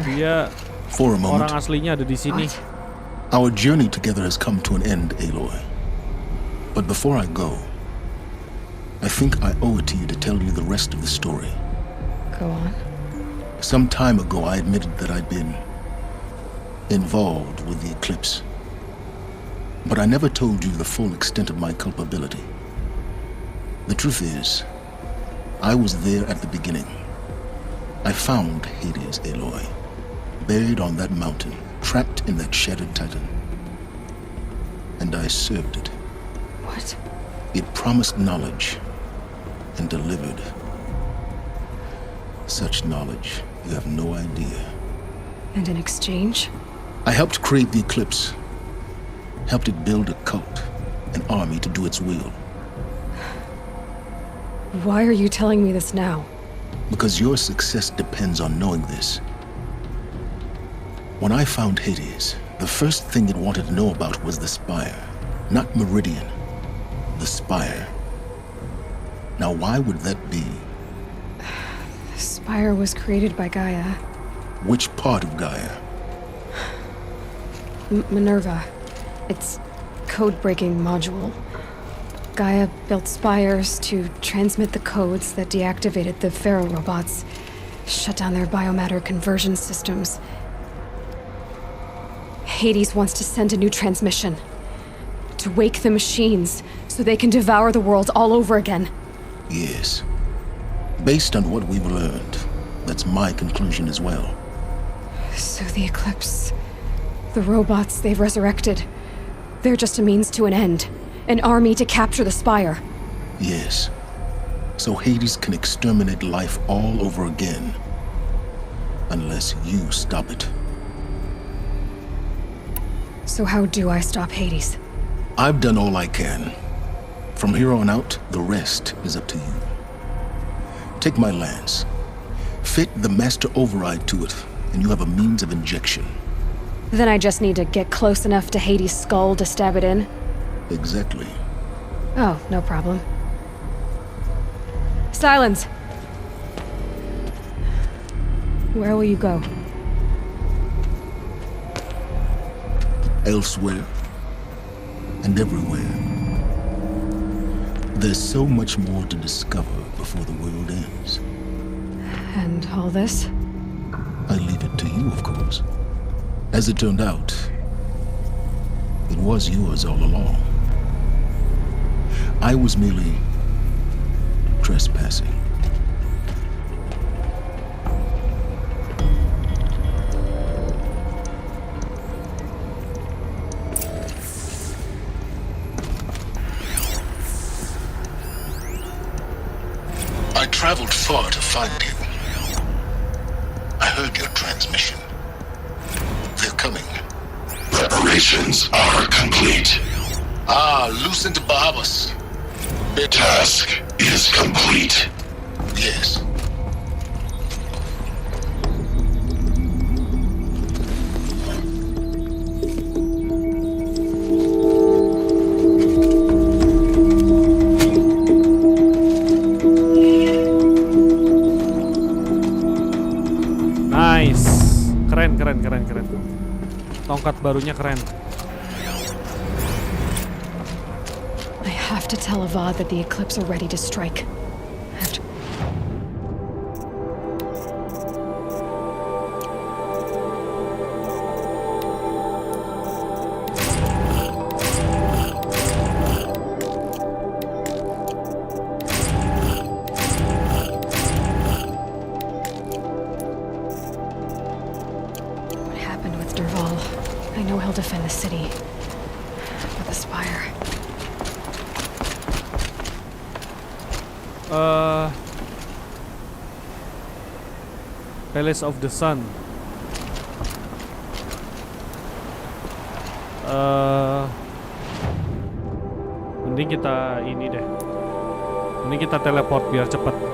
[SPEAKER 1] Dia
[SPEAKER 10] For a moment,
[SPEAKER 1] orang aslinya ada di sini.
[SPEAKER 10] our journey together has come to an end, Aloy. But before I go, I think I owe it to you to tell you the rest of the story.
[SPEAKER 2] Go on.
[SPEAKER 10] Some time ago, I admitted that I'd been involved with the eclipse. But I never told you the full extent of my culpability. The truth is, I was there at the beginning. I found Hades, Aloy, buried on that mountain, trapped in that shattered titan. And I served it.
[SPEAKER 2] What?
[SPEAKER 10] It promised knowledge and delivered. Such knowledge, you have no idea.
[SPEAKER 2] And in exchange?
[SPEAKER 10] I helped create the eclipse. Helped it build a cult, an army to do its will.
[SPEAKER 2] Why are you telling me this now?
[SPEAKER 10] Because your success depends on knowing this. When I found Hades, the first thing it wanted to know about was the Spire. Not Meridian. The Spire. Now why would that be?
[SPEAKER 2] The Spire was created by Gaia.
[SPEAKER 10] Which part of Gaia?
[SPEAKER 2] Minerva. Its code-breaking module. Gaia built spires to transmit the codes that deactivated the Pharaoh robots, shut down their biomatter conversion systems. Hades wants to send a new transmission. To wake the machines, so they can devour the world all over again.
[SPEAKER 10] Yes. Based on what we've learned, that's my conclusion as well.
[SPEAKER 2] So the Eclipse... the robots they've resurrected... they're just a means to an end. An army to capture the Spire.
[SPEAKER 10] Yes. So Hades can exterminate life all over again. Unless you stop it.
[SPEAKER 2] So how do I stop Hades?
[SPEAKER 10] I've done all I can. From here on out, the rest is up to you. Take my lance. Fit the Master Override to it, and you have a means of injection.
[SPEAKER 2] Then I just need to get close enough to Hades' skull to stab it in?
[SPEAKER 10] Exactly.
[SPEAKER 2] Oh, no problem. Silence! Where will you go?
[SPEAKER 10] Elsewhere. And everywhere. There's so much more to discover before the world ends.
[SPEAKER 2] And all this?
[SPEAKER 10] I leave it to you, of course. As it turned out, it was yours all along. I was merely trespassing. I traveled far to find you. I heard your transmission. They're coming.
[SPEAKER 13] Preparations are complete.
[SPEAKER 10] Ah, loosen the Bahamas.
[SPEAKER 13] Task is complete.
[SPEAKER 10] Yes.
[SPEAKER 1] Keren. Tongkat barunya keren.
[SPEAKER 2] I have to tell Avad that the Eclipse are ready to strike. Defend the city. But the spire.
[SPEAKER 1] Palace of the Sun. Mending kita ini deh. Mending kita teleport biar cepet.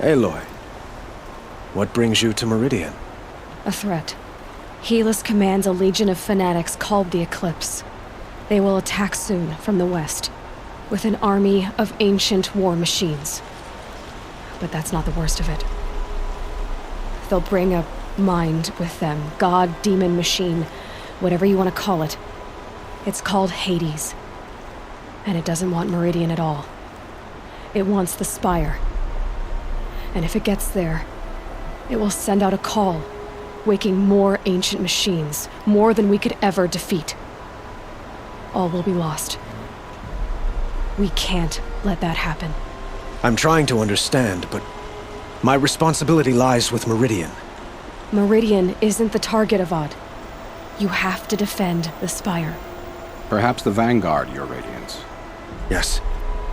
[SPEAKER 19] Aloy, what brings you to Meridian?
[SPEAKER 2] A threat. Helis commands a legion of fanatics called the Eclipse. They will attack soon from the west, with an army of ancient war machines. But that's not the worst of it. They'll bring a mind with them, god, demon, machine, whatever you want to call it. It's called Hades. And it doesn't want Meridian at all. It wants the Spire. And if it gets there, it will send out a call, waking more ancient machines, more than we could ever defeat. All will be lost. We can't let that happen.
[SPEAKER 19] I'm trying to understand, but my responsibility lies with Meridian.
[SPEAKER 2] Meridian isn't the target, Avad. You have to defend the Spire.
[SPEAKER 20] Perhaps the Vanguard, Your Radiance.
[SPEAKER 19] Yes.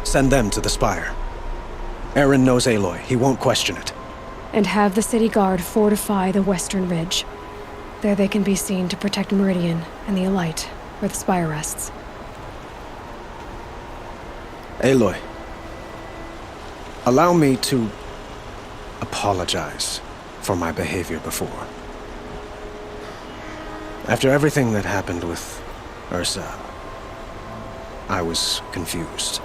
[SPEAKER 19] Send them to the Spire. Aaron knows Aloy. He won't question it.
[SPEAKER 2] And have the city guard fortify the western ridge. There they can be seen to protect Meridian and the Elite, where the Spire rests.
[SPEAKER 19] Aloy, allow me to apologize for my behavior before. After everything that happened with Ursa, I was confused.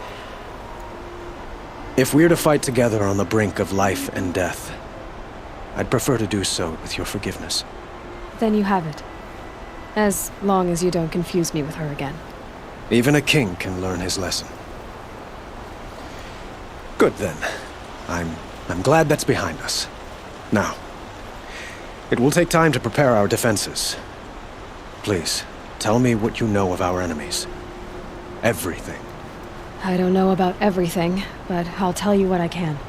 [SPEAKER 19] If we're to fight together on the brink of life and death, I'd prefer to do so with your forgiveness.
[SPEAKER 2] Then you have it. As long as you don't confuse me with her again.
[SPEAKER 19] Even a king can learn his lesson. Good then. I'm glad that's behind us. Now, it will take time to prepare our defenses. Please, tell me what you know of our enemies. Everything.
[SPEAKER 2] I don't know about everything, but I'll tell you what I can.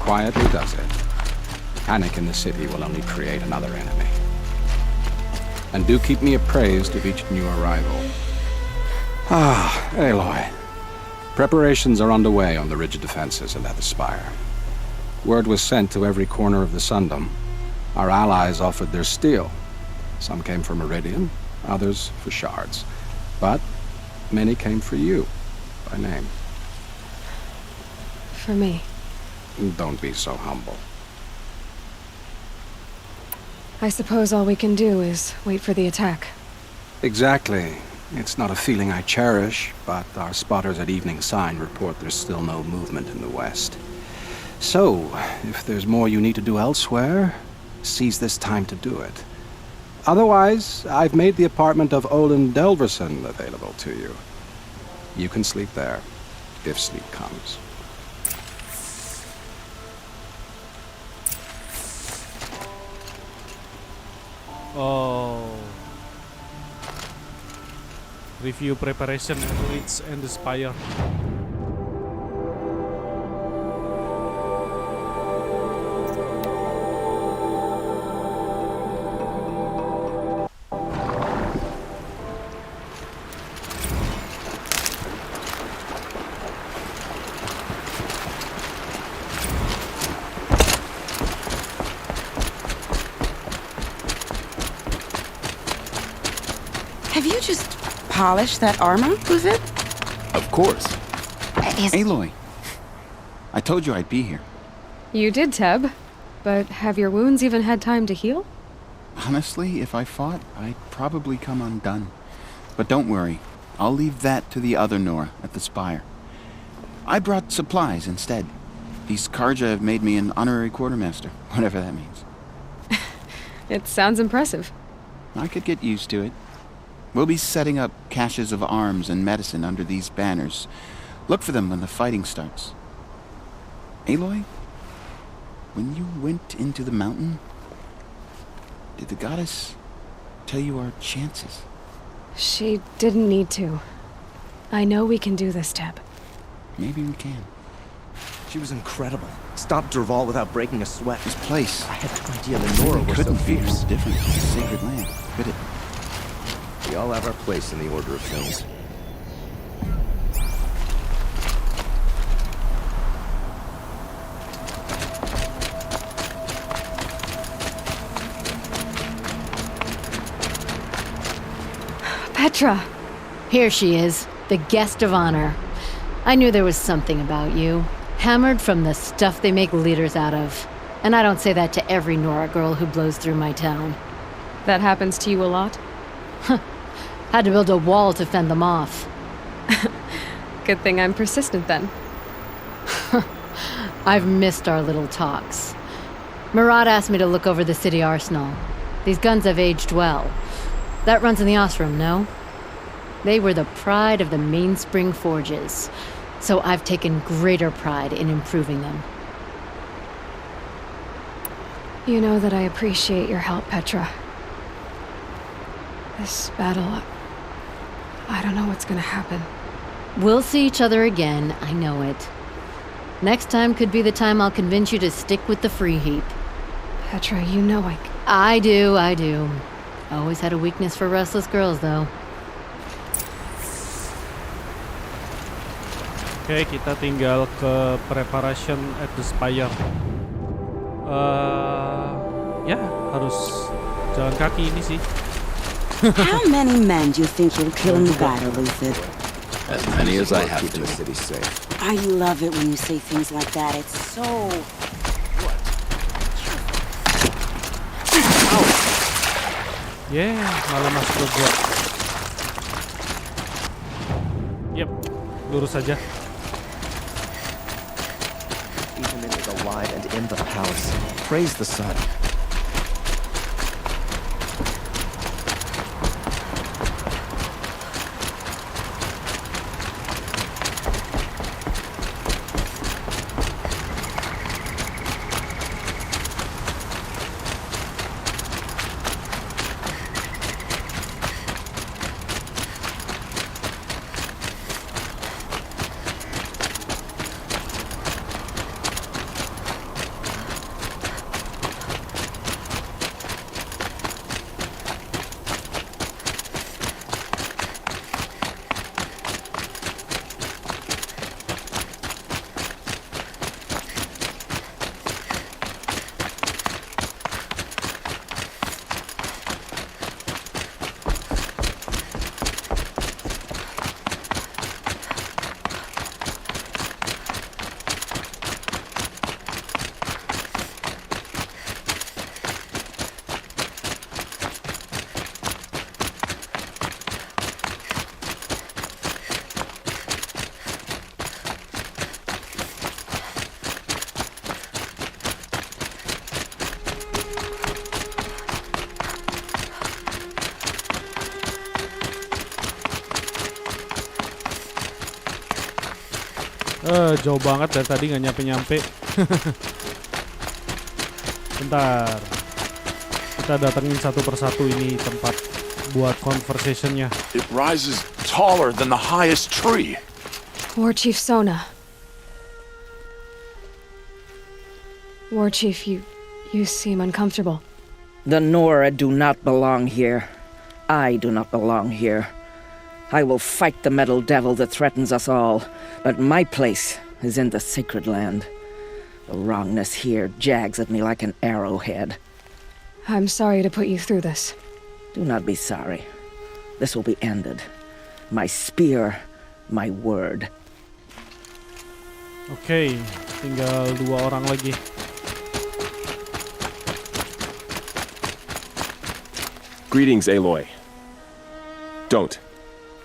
[SPEAKER 20] Quietly does it. Panic in the city will only create another enemy. And do keep me appraised of each new arrival. Ah, Aloy. Preparations are underway on the rigid defenses and at the Spire. Word was sent to every corner of the Sundom. Our allies offered their steel. Some came for Meridian, others for shards. But many came for you, by name.
[SPEAKER 2] For me.
[SPEAKER 20] Don't be so humble.
[SPEAKER 2] I suppose all we can do is wait for the attack.
[SPEAKER 20] Exactly. It's not a feeling I cherish, but our spotters at Evening Sign report there's still no movement in the west. So, if there's more you need to do elsewhere, seize this time to do it. Otherwise, I've made the apartment of Olin Delverson available to you. You can sleep there, if sleep comes.
[SPEAKER 1] Oh. Review preparation Reach and the Spire.
[SPEAKER 21] Have you just polished that armor, was it?
[SPEAKER 22] Of course. Aloy, I told you I'd be here.
[SPEAKER 2] You did, Teb. But have your wounds even had time to heal?
[SPEAKER 22] Honestly, if I fought, I'd probably come undone. But don't worry, I'll leave that to the other Nora at the Spire. I brought supplies instead. These Karja have made me an honorary quartermaster, whatever that means.
[SPEAKER 2] It sounds impressive.
[SPEAKER 22] I could get used to it. We'll be setting up caches of arms and medicine under these banners. Look for them when the fighting starts. Aloy, when you went into the mountain, did the goddess tell you our chances?
[SPEAKER 2] She didn't need to. I know we can do this, Teb.
[SPEAKER 22] Maybe we can.
[SPEAKER 23] She was incredible. Stopped Dervahl without breaking a sweat.
[SPEAKER 22] This place.
[SPEAKER 23] I had no idea the Nora were so
[SPEAKER 22] couldn't be
[SPEAKER 23] fierce.
[SPEAKER 22] different from the sacred land, could it?
[SPEAKER 23] We all have our place in the order of things.
[SPEAKER 2] Petra!
[SPEAKER 24] Here she is, the guest of honor. I knew there was something about you. Hammered from the stuff they make leaders out of. And I don't say that to every Nora girl who blows through my town.
[SPEAKER 2] That happens to you a lot?
[SPEAKER 24] Had to build a wall to fend them off.
[SPEAKER 2] Good thing I'm persistent then.
[SPEAKER 24] I've missed our little talks. Murad asked me to look over the city arsenal. These guns have aged well. That runs in the Osram, no? They were the pride of the Mainspring Forges, so I've taken greater pride in improving them.
[SPEAKER 2] You know that I appreciate your help, Petra. This battle, I don't know what's gonna happen.
[SPEAKER 24] We'll see each other again, I know it. Next time could be the time I'll convince you to stick with the free heap.
[SPEAKER 2] Petra, you know
[SPEAKER 24] I do. Always had a weakness for restless girls, though.
[SPEAKER 1] Oke, kita tinggal ke preparation at the Spire. Ya, harus jalan kaki ini sih.
[SPEAKER 21] How many men do you think you'll kill in the battle, Lucid?
[SPEAKER 22] As many as I have to.
[SPEAKER 23] The city safe.
[SPEAKER 21] I love it when you say things like that. It's so...
[SPEAKER 1] Yeah, malah masuk ke gua. Yep, lurus saja.
[SPEAKER 23] Even is alive and in the palace. Praise the sun.
[SPEAKER 1] Jauh banget dari tadi nggak nyampe-nyampe. Bentar. Kita datengin satu persatu ini tempat buat conversationnya.
[SPEAKER 13] It rises taller than the highest tree.
[SPEAKER 2] War Chief Sona. War Chief, you seem uncomfortable.
[SPEAKER 4] The Nora do not belong here. I do not belong here. I will fight the metal devil that threatens us all, but my place is in the sacred land. The wrongness here jags at me like an arrowhead.
[SPEAKER 2] I'm sorry to put you through this.
[SPEAKER 4] Do not be sorry. This will be ended. My spear, my word.
[SPEAKER 1] Oke, tinggal 2 orang lagi.
[SPEAKER 5] Greetings, Aloy.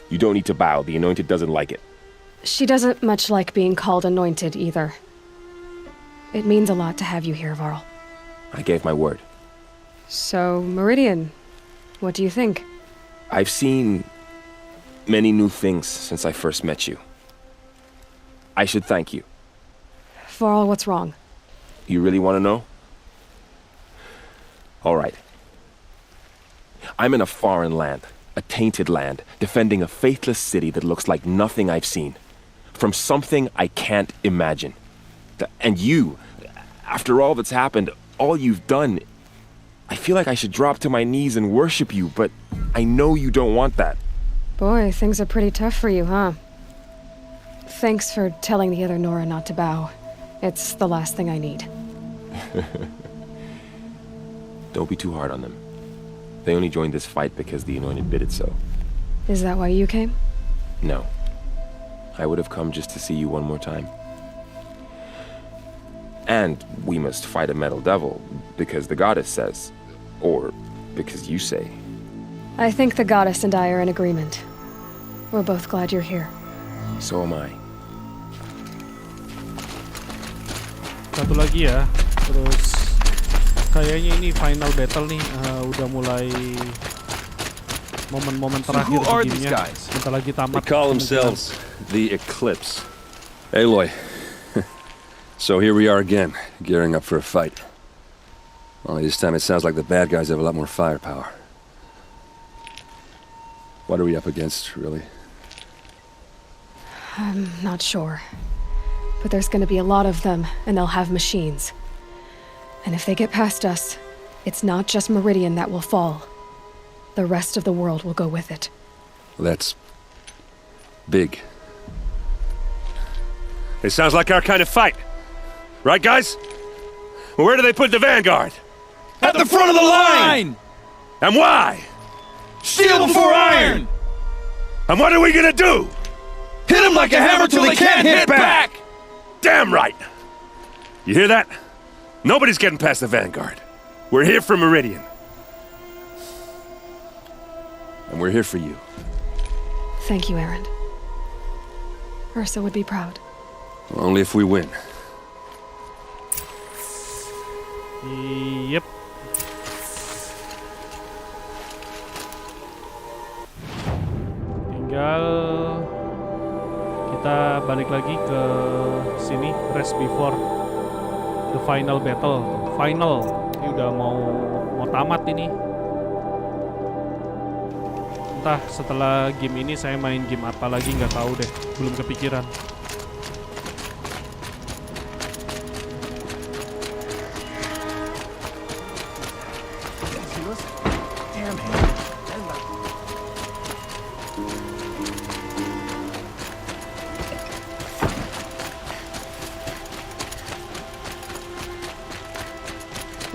[SPEAKER 5] You don't need to bow. The Anointed doesn't like it.
[SPEAKER 2] She doesn't much like being called anointed either. It means a lot to have you here, Varl.
[SPEAKER 5] I gave my word.
[SPEAKER 2] So, Meridian, what do you think?
[SPEAKER 5] I've seen many new things since I first met you. I should thank you.
[SPEAKER 2] Varl, what's wrong?
[SPEAKER 5] You really want to know? All right. I'm in a foreign land, a tainted land, defending a faithless city that looks like nothing I've seen. From something I can't imagine. And you, after all that's happened, all you've done, I feel like I should drop to my knees and worship you, but I know you don't want that.
[SPEAKER 2] Boy, things are pretty tough for you, huh? Thanks for telling the other Nora not to bow. It's the last thing I need.
[SPEAKER 5] Don't be too hard on them. They only joined this fight because the Anointed bid it so.
[SPEAKER 2] Is that why you came?
[SPEAKER 5] No. I would have come just to see you one more time. And we must fight a metal devil, because the goddess says. Or because you say.
[SPEAKER 2] I think the goddess and I are in agreement. We're both glad you're here.
[SPEAKER 5] So am I.
[SPEAKER 1] Satu lagi ya. Terus kayaknya ini final battle nih, udah mulai momen-momen terakhir di gamenya. Bentar lagi tamat.
[SPEAKER 7] They call themselves the Eclipse. Aloy. So here we are again, gearing up for a fight. Only this time it sounds like the bad guys have a lot more firepower. What are we up against, really?
[SPEAKER 2] I'm not sure. But there's gonna be a lot of them, and they'll have machines. And if they get past us, it's not just Meridian that will fall. The rest of the world will go with it.
[SPEAKER 7] That's big. It sounds like our kind of fight. Right, guys? Where do they put the Vanguard?
[SPEAKER 3] At the front of the line!
[SPEAKER 7] And why?
[SPEAKER 3] Steel before iron!
[SPEAKER 7] And what are we gonna do?
[SPEAKER 3] Hit them like a hammer till they can't hit back!
[SPEAKER 7] Damn right! You hear that? Nobody's getting past the Vanguard. We're here for Meridian. And we're here for you.
[SPEAKER 2] Thank you, Aaron. Ursa would be proud.
[SPEAKER 7] Only if we win.
[SPEAKER 1] Yep. Tinggal kita balik lagi ke sini, rest before the final battle. Final. Ini udah mau tamat ini. Entah setelah game ini saya main game apa lagi nggak tahu deh, belum kepikiran.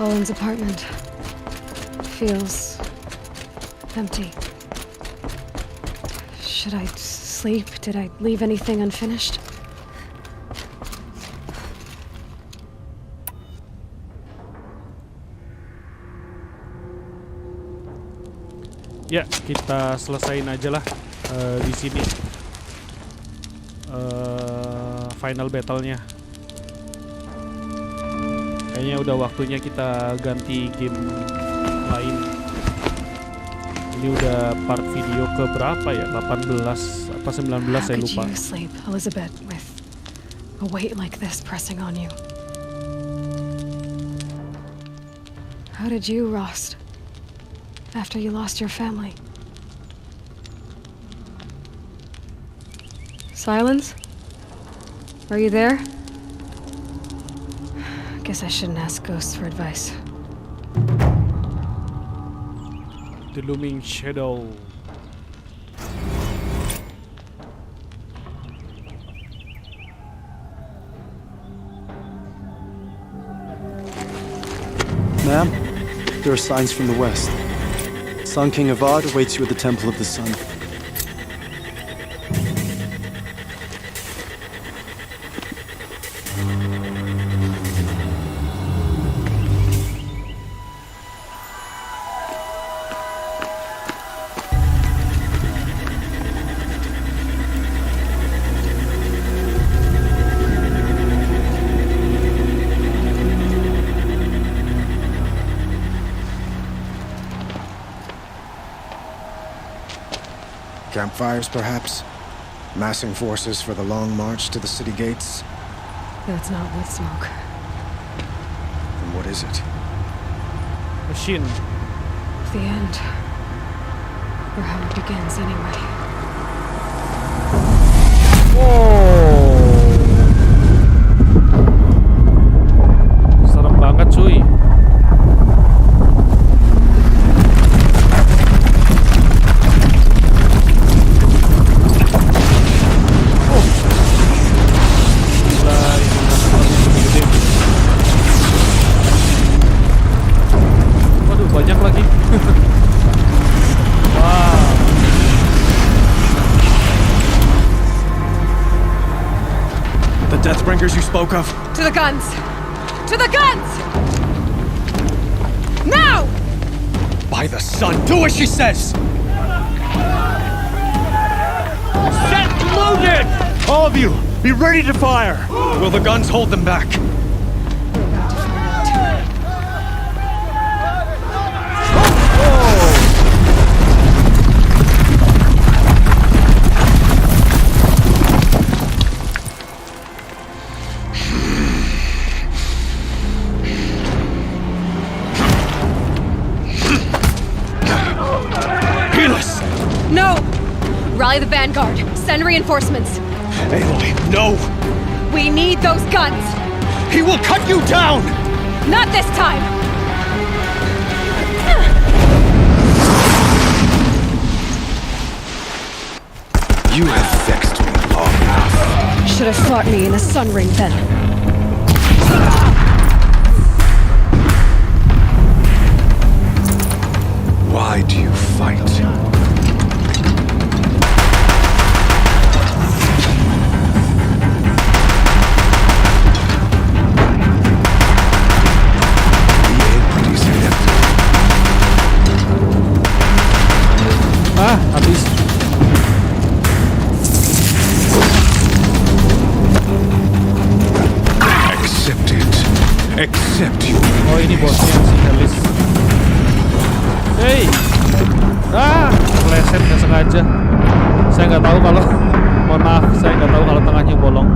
[SPEAKER 2] Owen's apartment feels empty. Should I sleep? Did I leave anything unfinished?
[SPEAKER 1] Ya, kita selesain aja lah di sini final battle-nya. Kayaknya udah waktunya kita ganti game lain. Ini udah part video ke berapa ya? 18 apa 19 saya lupa.
[SPEAKER 2] How could you sleep, Elizabeth, with A weight like this pressing on you. How did you, Rost? After you lost your family? Silence? Are you there? Guess I shouldn't ask ghosts for advice.
[SPEAKER 1] The looming shadow.
[SPEAKER 8] Ma'am, there are signs from the west. Sun King Avad awaits you at the Temple of the Sun.
[SPEAKER 19] Campfires, perhaps? Massing forces for the long march to the city gates?
[SPEAKER 2] That's not wood smoke.
[SPEAKER 19] Then what is it?
[SPEAKER 1] Machine.
[SPEAKER 2] The end. Or how it begins, anyway.
[SPEAKER 1] Serem banget, cuy. Banyak lagi. Wow.
[SPEAKER 19] The Deathbringers you spoke of?
[SPEAKER 2] To the guns! To the guns! Now!
[SPEAKER 19] By the sun, do as she says!
[SPEAKER 3] Set loaded! All of you, be ready to fire!
[SPEAKER 19] Will the guns hold them back?
[SPEAKER 2] No! Rally the vanguard. Send reinforcements.
[SPEAKER 19] Aloy, no!
[SPEAKER 2] We need those guns!
[SPEAKER 19] He will cut you down!
[SPEAKER 2] Not this time!
[SPEAKER 10] You have vexed me long enough.
[SPEAKER 2] Should have fought me in a sun ring then.
[SPEAKER 10] Why do you fight?
[SPEAKER 1] Habis.
[SPEAKER 10] Accept it. Accept you.
[SPEAKER 1] Oh, ini bosnya si Helis. Hey. Keleset nggak sengaja. Saya nggak tahu kalau, mohon maaf, saya nggak tahu kalau tengahnya bolong.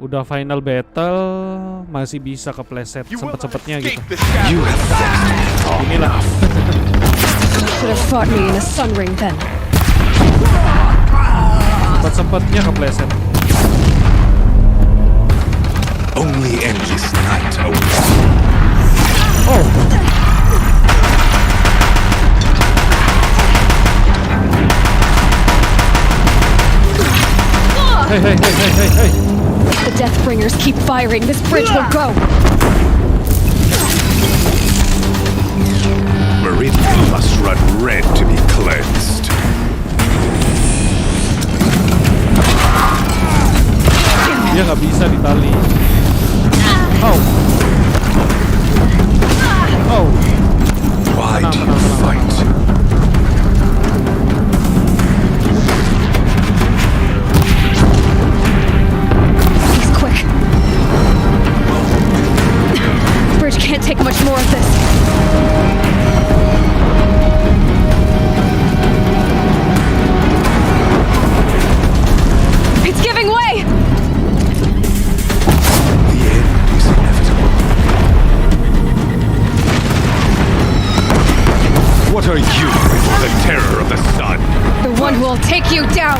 [SPEAKER 1] Udah final battle masih bisa kepleset sempet-sempetnya gitu. Inilah.
[SPEAKER 2] Should have fought me in a sun ring then.
[SPEAKER 1] Sempet-sempetnya kepleset.
[SPEAKER 10] Only endless night awaits.
[SPEAKER 1] Oh. Hey.
[SPEAKER 2] If the Deathbringers keep firing, this bridge will go.
[SPEAKER 10] Meridian must run red to be cleansed.
[SPEAKER 1] Dia nggak bisa ditali. Oh.
[SPEAKER 10] Why do you fight?
[SPEAKER 2] He's quick. The bridge can't take much more of this.
[SPEAKER 3] are you before the terror of the sun?
[SPEAKER 2] The one who will take you down!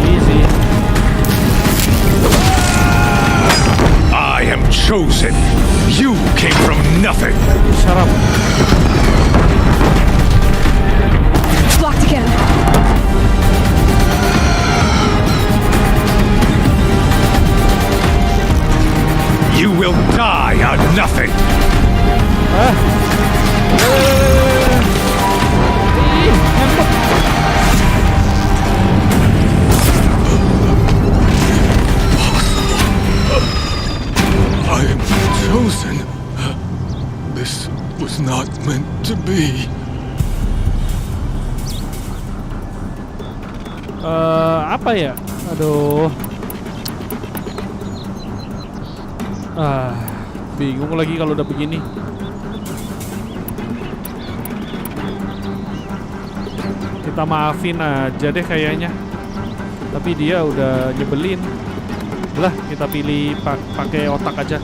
[SPEAKER 1] Easy.
[SPEAKER 3] I am chosen. You came from nothing.
[SPEAKER 1] Shut up.
[SPEAKER 2] Blocked again.
[SPEAKER 3] You will die on nothing. I am chosen. This was not meant to be.
[SPEAKER 1] Apa ya? Aduh. Bingung lagi kalau udah begini. Kita maafin aja deh kayaknya. Tapi dia udah nyebelin. Lah, kita pilih pakai otak aja.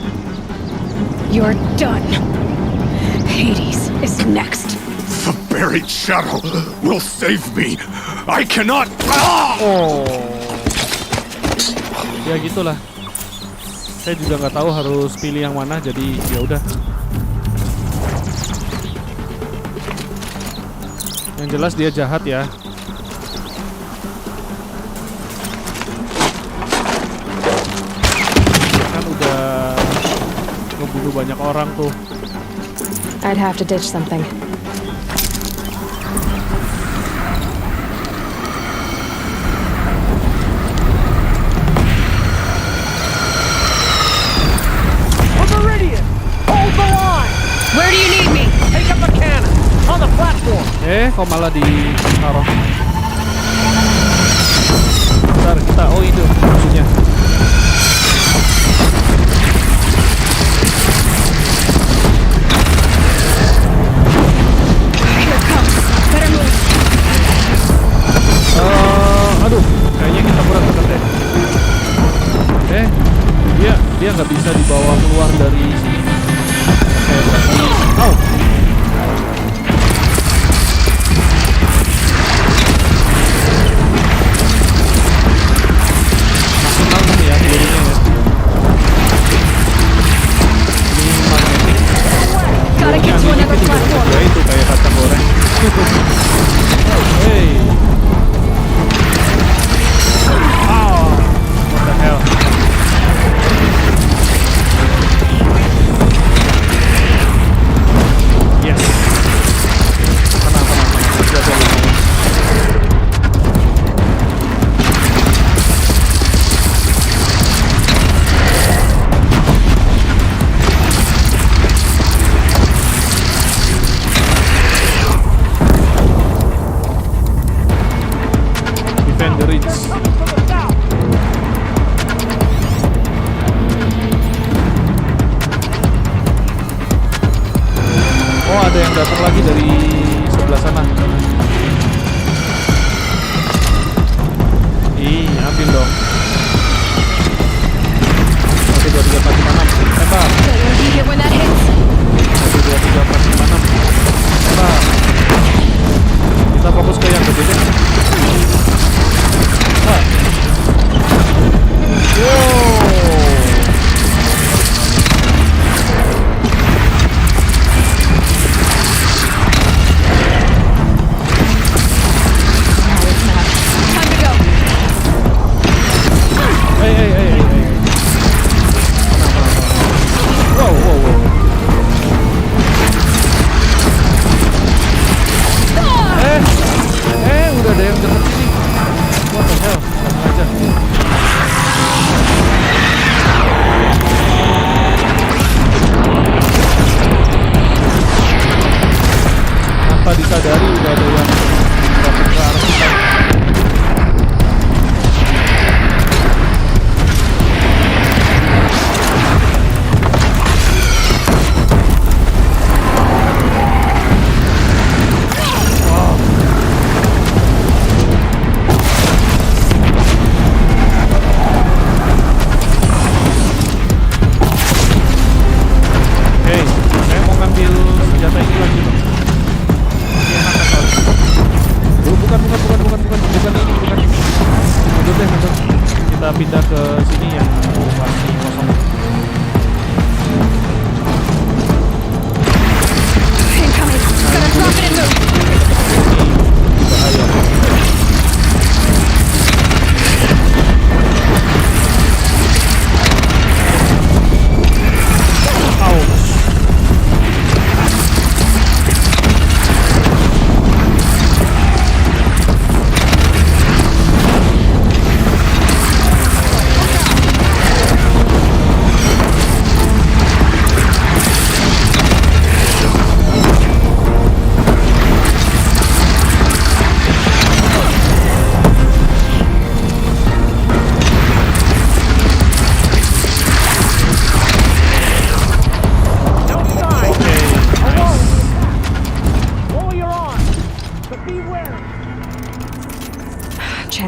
[SPEAKER 2] You're done. Hades is next.
[SPEAKER 3] The buried shadow will save me. I cannot.
[SPEAKER 1] Oh. Ya gitulah. Saya juga nggak tahu harus pilih yang mana, jadi ya udah. Yang jelas dia jahat ya. Kan udah ngebunuh banyak orang tuh.
[SPEAKER 2] I'd have to ditch something. Where do you need me?
[SPEAKER 19] Take up a cannon on the platform.
[SPEAKER 1] Kok malah ditaruh. Bentar, kita itu musuhnya.
[SPEAKER 2] Here it comes. Better move.
[SPEAKER 1] Aduh, kayaknya kita kurang dekat deh. Dia nggak bisa dibawa keluar dari sini. Oh. Maksimal nih ya pelurinya ya. Ini magnetic.
[SPEAKER 2] Gotta get to another platform.
[SPEAKER 1] Ya itu kayak kacang goreng. Hey. Oh. What the hell? Yes. Tenang. Jaga lumayan. Defend the ridge. Oh, ada yang datang lagi dari sebelah sana. Ambil dong. 1, 2, 3, 4, 5, 6. Tembak. 1, 2, 3, 4, 5, 6. Tembak. Kita fokus ke yang gede deh. Wow. Hey. Wow. Udah ada yang deket sini. What the hell? Aja. Tanpa disadari udah ada yang datang ke arah kita.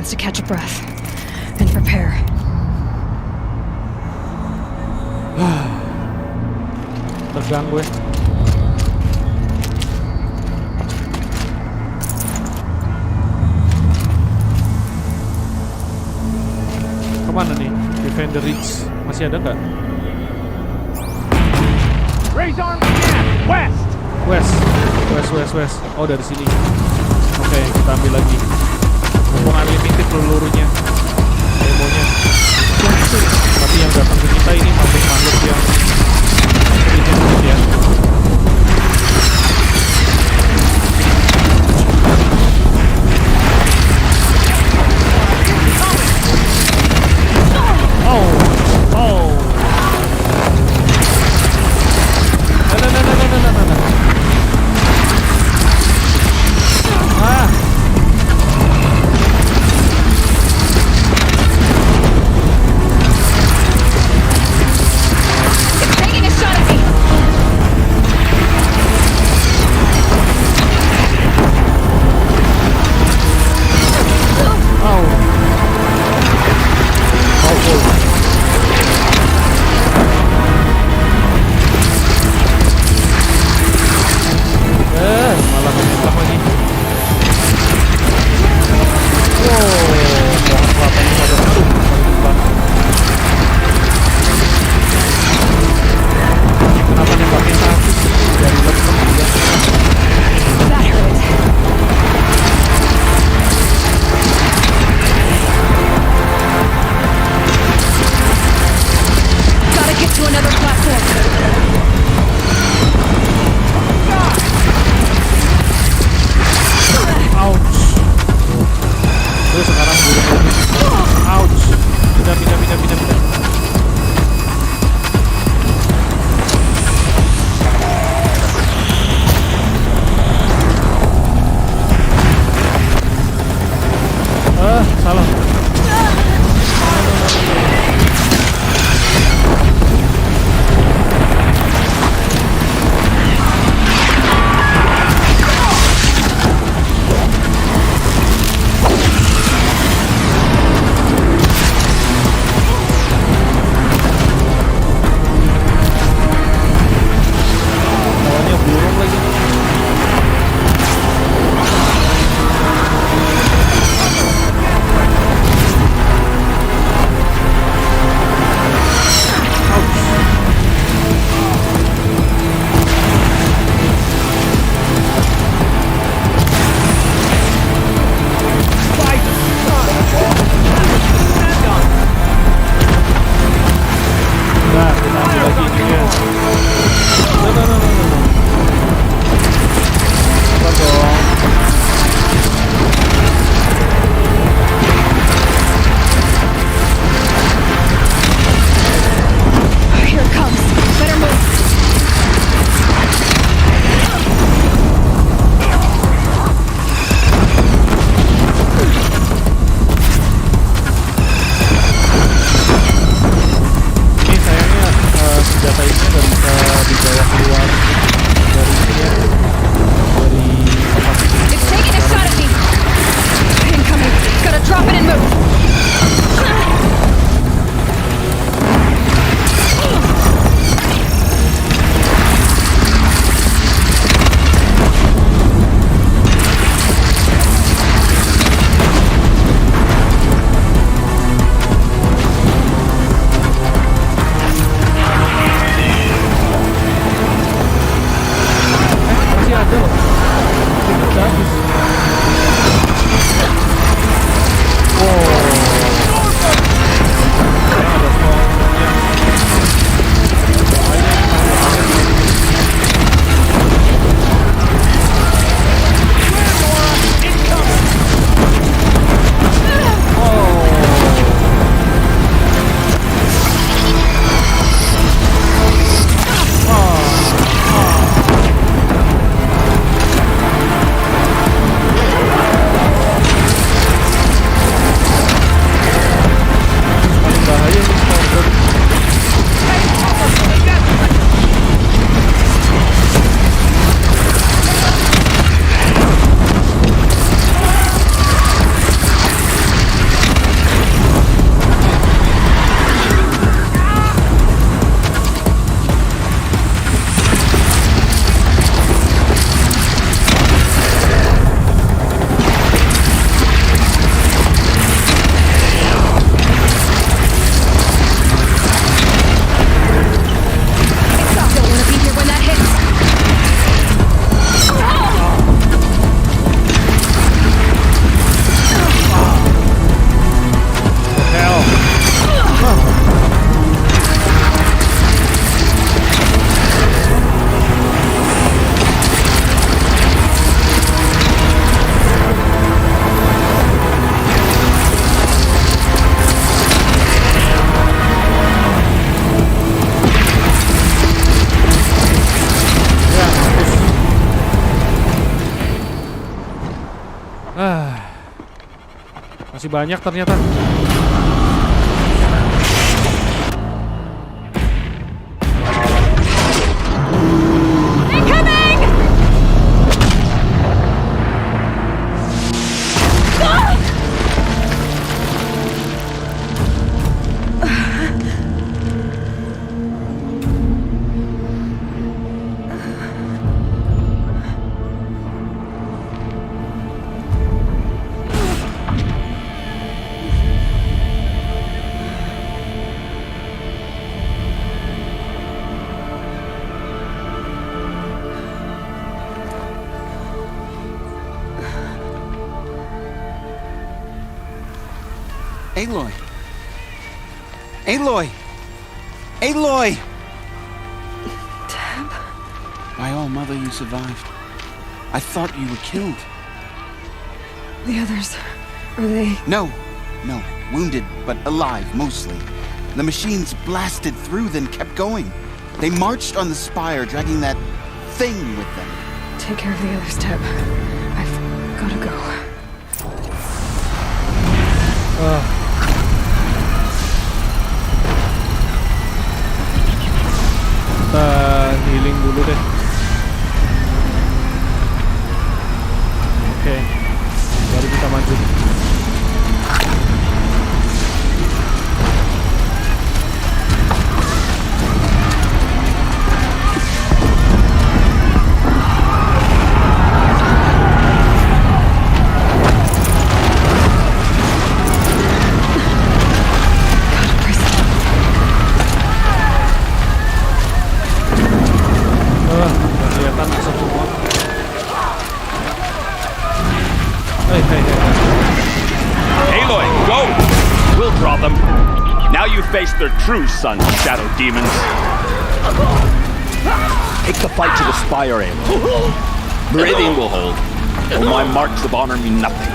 [SPEAKER 2] chance to catch a breath and prepare.
[SPEAKER 1] Tegang gue. Kemana nih? Defender Ridge masih ada nggak?
[SPEAKER 3] Raise arms again! West!
[SPEAKER 1] West. Oh, dari sini. Oke, kita ambil lagi. Mumpung unlimited pelurunya, demonya. Tapi yang datang ke kita ini makhluk-makhluk yang intelligent ya. Oh. No.
[SPEAKER 2] It's taking a shot at me!
[SPEAKER 1] Masih banyak ternyata.
[SPEAKER 22] Aloy! Aloy! Aloy!
[SPEAKER 2] Deb?
[SPEAKER 22] My all mother, you survived. I thought you were killed.
[SPEAKER 2] The others, are they...
[SPEAKER 22] No. Wounded, but alive, mostly. The machines blasted through, then kept going. They marched on the spire, dragging that thing with them.
[SPEAKER 2] Take care of the others, Deb. I've gotta go.
[SPEAKER 1] Kita healing dulu deh. Oke, baru kita maju. Kelihatan masuk semua.
[SPEAKER 11] Aloy, go! We'll draw them. Now you face their true sons, shadow demons. Take the fight to the spire, Aloy. Meridian will hold. Or my marks of honor mean nothing.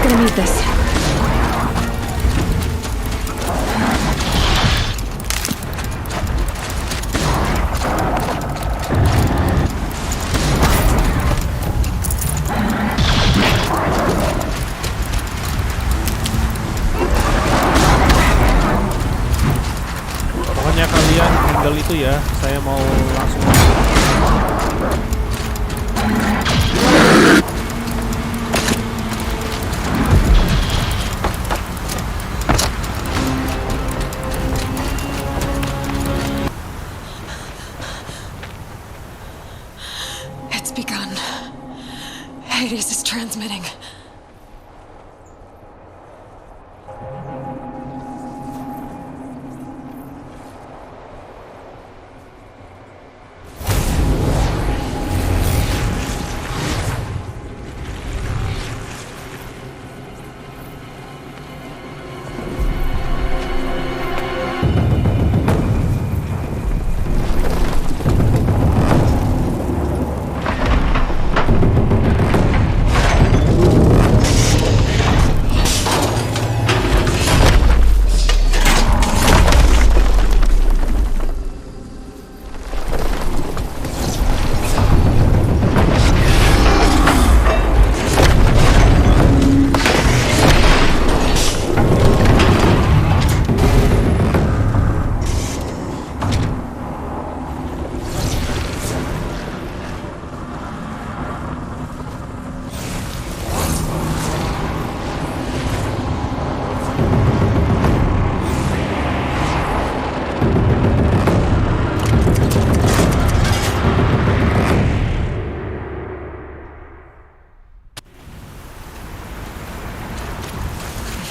[SPEAKER 2] Gonna need this.
[SPEAKER 1] Pokoknya kalian handle itu ya. Saya mau langsung.
[SPEAKER 2] It's begun. Hades is transmitting.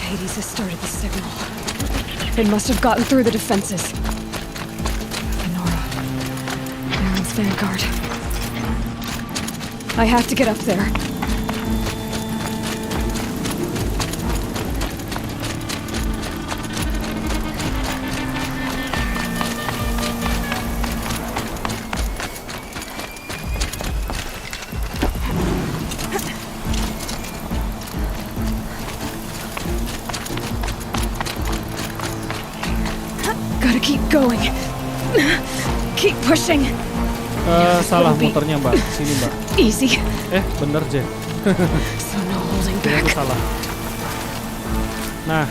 [SPEAKER 2] Hades has started the signal. It must have gotten through the defenses. Nora. Baron's vanguard. I have to get up there. Gotta keep going. Keep pushing.
[SPEAKER 1] Salah muternya mbak, sini mbak.
[SPEAKER 2] Easy.
[SPEAKER 1] Bener Jen.
[SPEAKER 2] So no holding
[SPEAKER 1] Kayaknya
[SPEAKER 2] back.
[SPEAKER 1] aku salah. Nah.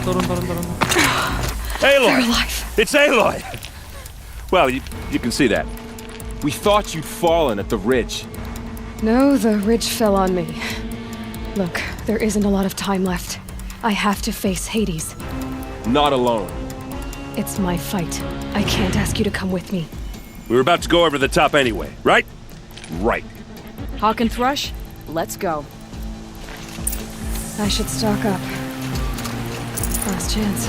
[SPEAKER 1] Turun.
[SPEAKER 7] Aloy! It's Aloy! Well, you can see that.
[SPEAKER 5] We thought you'd fallen at the ridge.
[SPEAKER 2] No, the ridge fell on me. Look, there isn't a lot of time left. I have to face Hades.
[SPEAKER 5] Not alone.
[SPEAKER 2] It's my fight. I can't ask you to come with me.
[SPEAKER 7] We were about to go over the top anyway, right? Right.
[SPEAKER 12] Hawk and Thrush, let's go.
[SPEAKER 2] I should stock up. Last chance.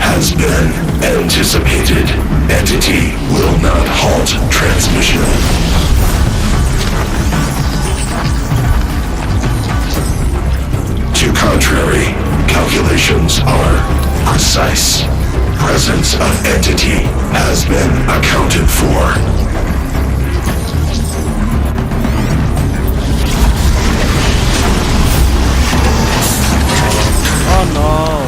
[SPEAKER 3] Has been anticipated. Entity will not halt transmission. To contrary, calculations are precise. Presence of entity has been accounted for.
[SPEAKER 1] Oh no.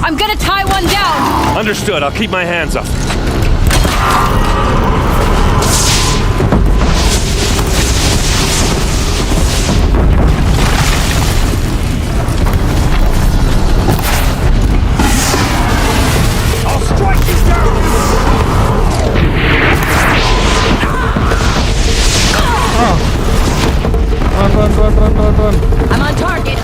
[SPEAKER 12] I'm gonna tie one down!
[SPEAKER 7] Understood, I'll keep my hands up.
[SPEAKER 3] I'll strike you down!
[SPEAKER 1] Run.
[SPEAKER 12] I'm on target!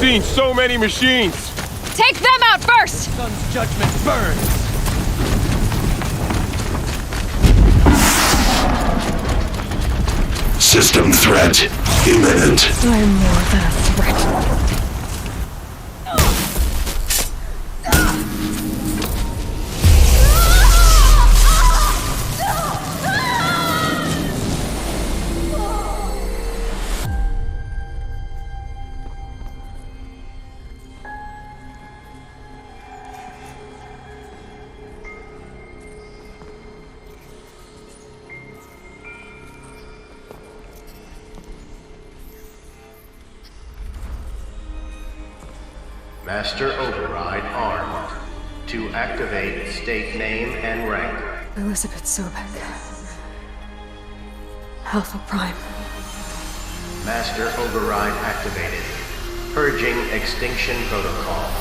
[SPEAKER 5] seen so many machines.
[SPEAKER 12] Take them out first!
[SPEAKER 1] Sun's judgment burns.
[SPEAKER 3] System threat imminent.
[SPEAKER 2] I'm more than a threat.
[SPEAKER 6] Master Override armed. To activate, state name and rank.
[SPEAKER 2] Elizabeth Sobek. Alpha Prime.
[SPEAKER 6] Master Override activated. Purging extinction protocol.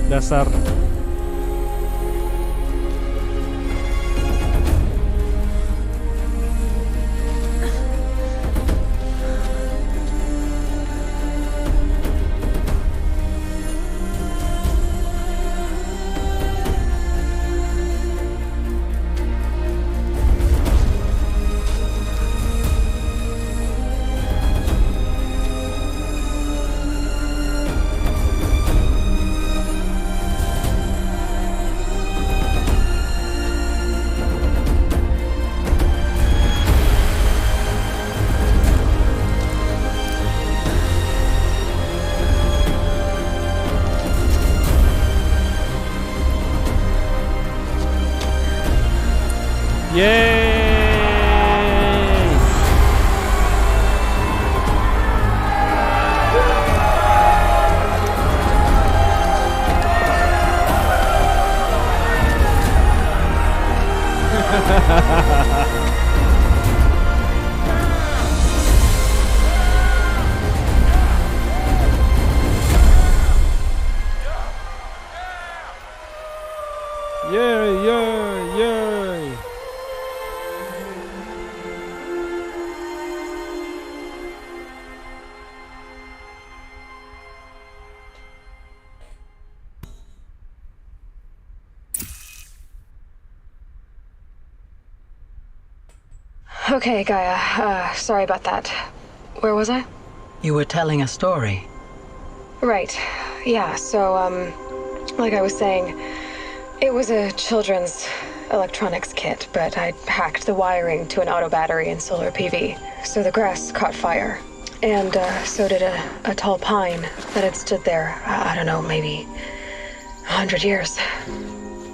[SPEAKER 1] Dasar. Yay.
[SPEAKER 2] Okay, Gaia. Sorry about that. Where was I?
[SPEAKER 14] You were telling a story.
[SPEAKER 2] Right. Yeah, so, like I was saying, it was a children's electronics kit, but I hacked the wiring to an auto battery and solar PV. So the grass caught fire. And, so did a tall pine that had stood there, I don't know, maybe 100 years.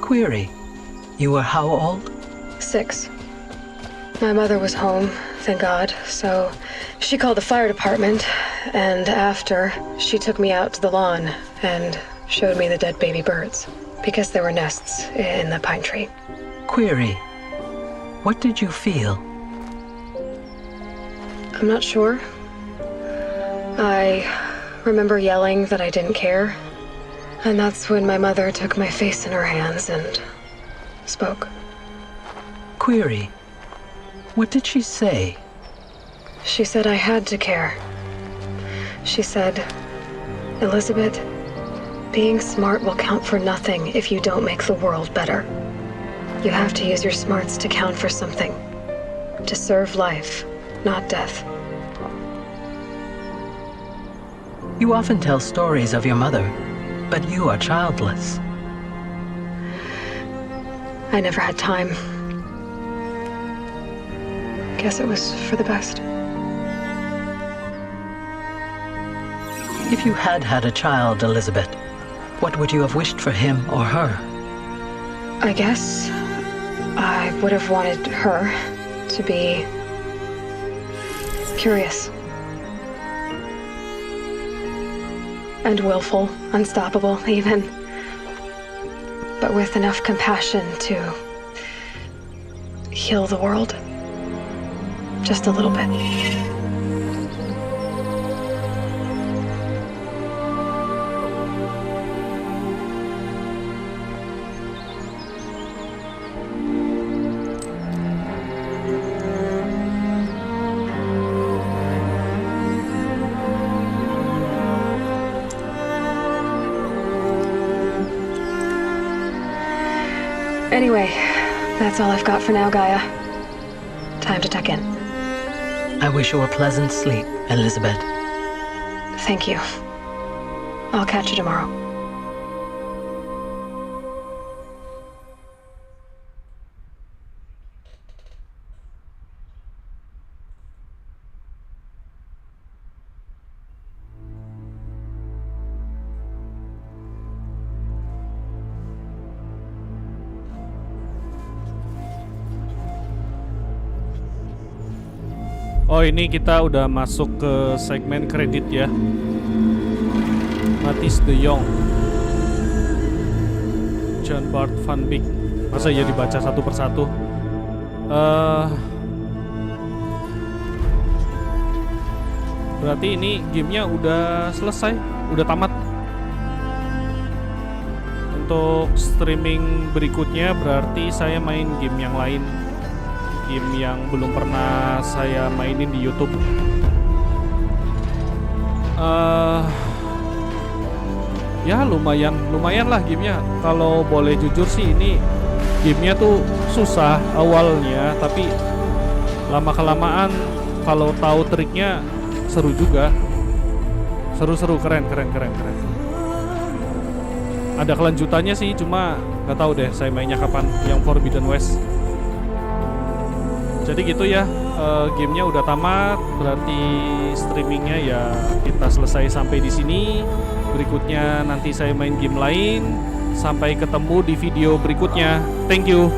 [SPEAKER 14] Query. You were how old?
[SPEAKER 2] 6. My mother was home, thank God, so she called the fire department, and after, she took me out to the lawn and showed me the dead baby birds, because there were nests in the pine tree.
[SPEAKER 14] Query. What did you feel?
[SPEAKER 2] I'm not sure. I remember yelling that I didn't care, and that's when my mother took my face in her hands and spoke.
[SPEAKER 14] Query. What did she say?
[SPEAKER 2] She said I had to care. She said, Elizabeth, being smart will count for nothing if you don't make the world better. You have to use your smarts to count for something. To serve life, not death.
[SPEAKER 14] You often tell stories of your mother, but you are childless.
[SPEAKER 2] I never had time. Guess it was for the best.
[SPEAKER 14] If you had had a child, Elizabeth, what would you have wished for him or her?
[SPEAKER 2] I guess I would have wanted her to be curious. And willful, unstoppable, even. But with enough compassion to heal the world. Just a little bit. Anyway, that's all I've got for now, Gaia. Time to tuck in.
[SPEAKER 14] I wish you a pleasant sleep, Elizabeth.
[SPEAKER 2] Thank you. I'll catch you tomorrow.
[SPEAKER 1] Oh, ini kita udah masuk ke segmen kredit ya. Matthijs de Jong, John Bart van Beek. Masa ya dibaca satu persatu? Berarti ini gamenya udah selesai, udah tamat. Untuk streaming berikutnya berarti saya main game yang lain. Game yang belum pernah saya mainin di YouTube. Ya lumayan lah gamenya. Kalau boleh jujur sih ini gamenya tuh susah awalnya, tapi lama kelamaan kalau tahu triknya seru juga. Seru keren. Ada kelanjutannya sih, cuma nggak tahu deh saya mainnya kapan yang Forbidden West. Jadi gitu ya, gamenya udah tamat, berarti streamingnya ya kita selesai sampai di sini. Berikutnya nanti saya main game lain. Sampai ketemu di video berikutnya. Thank you.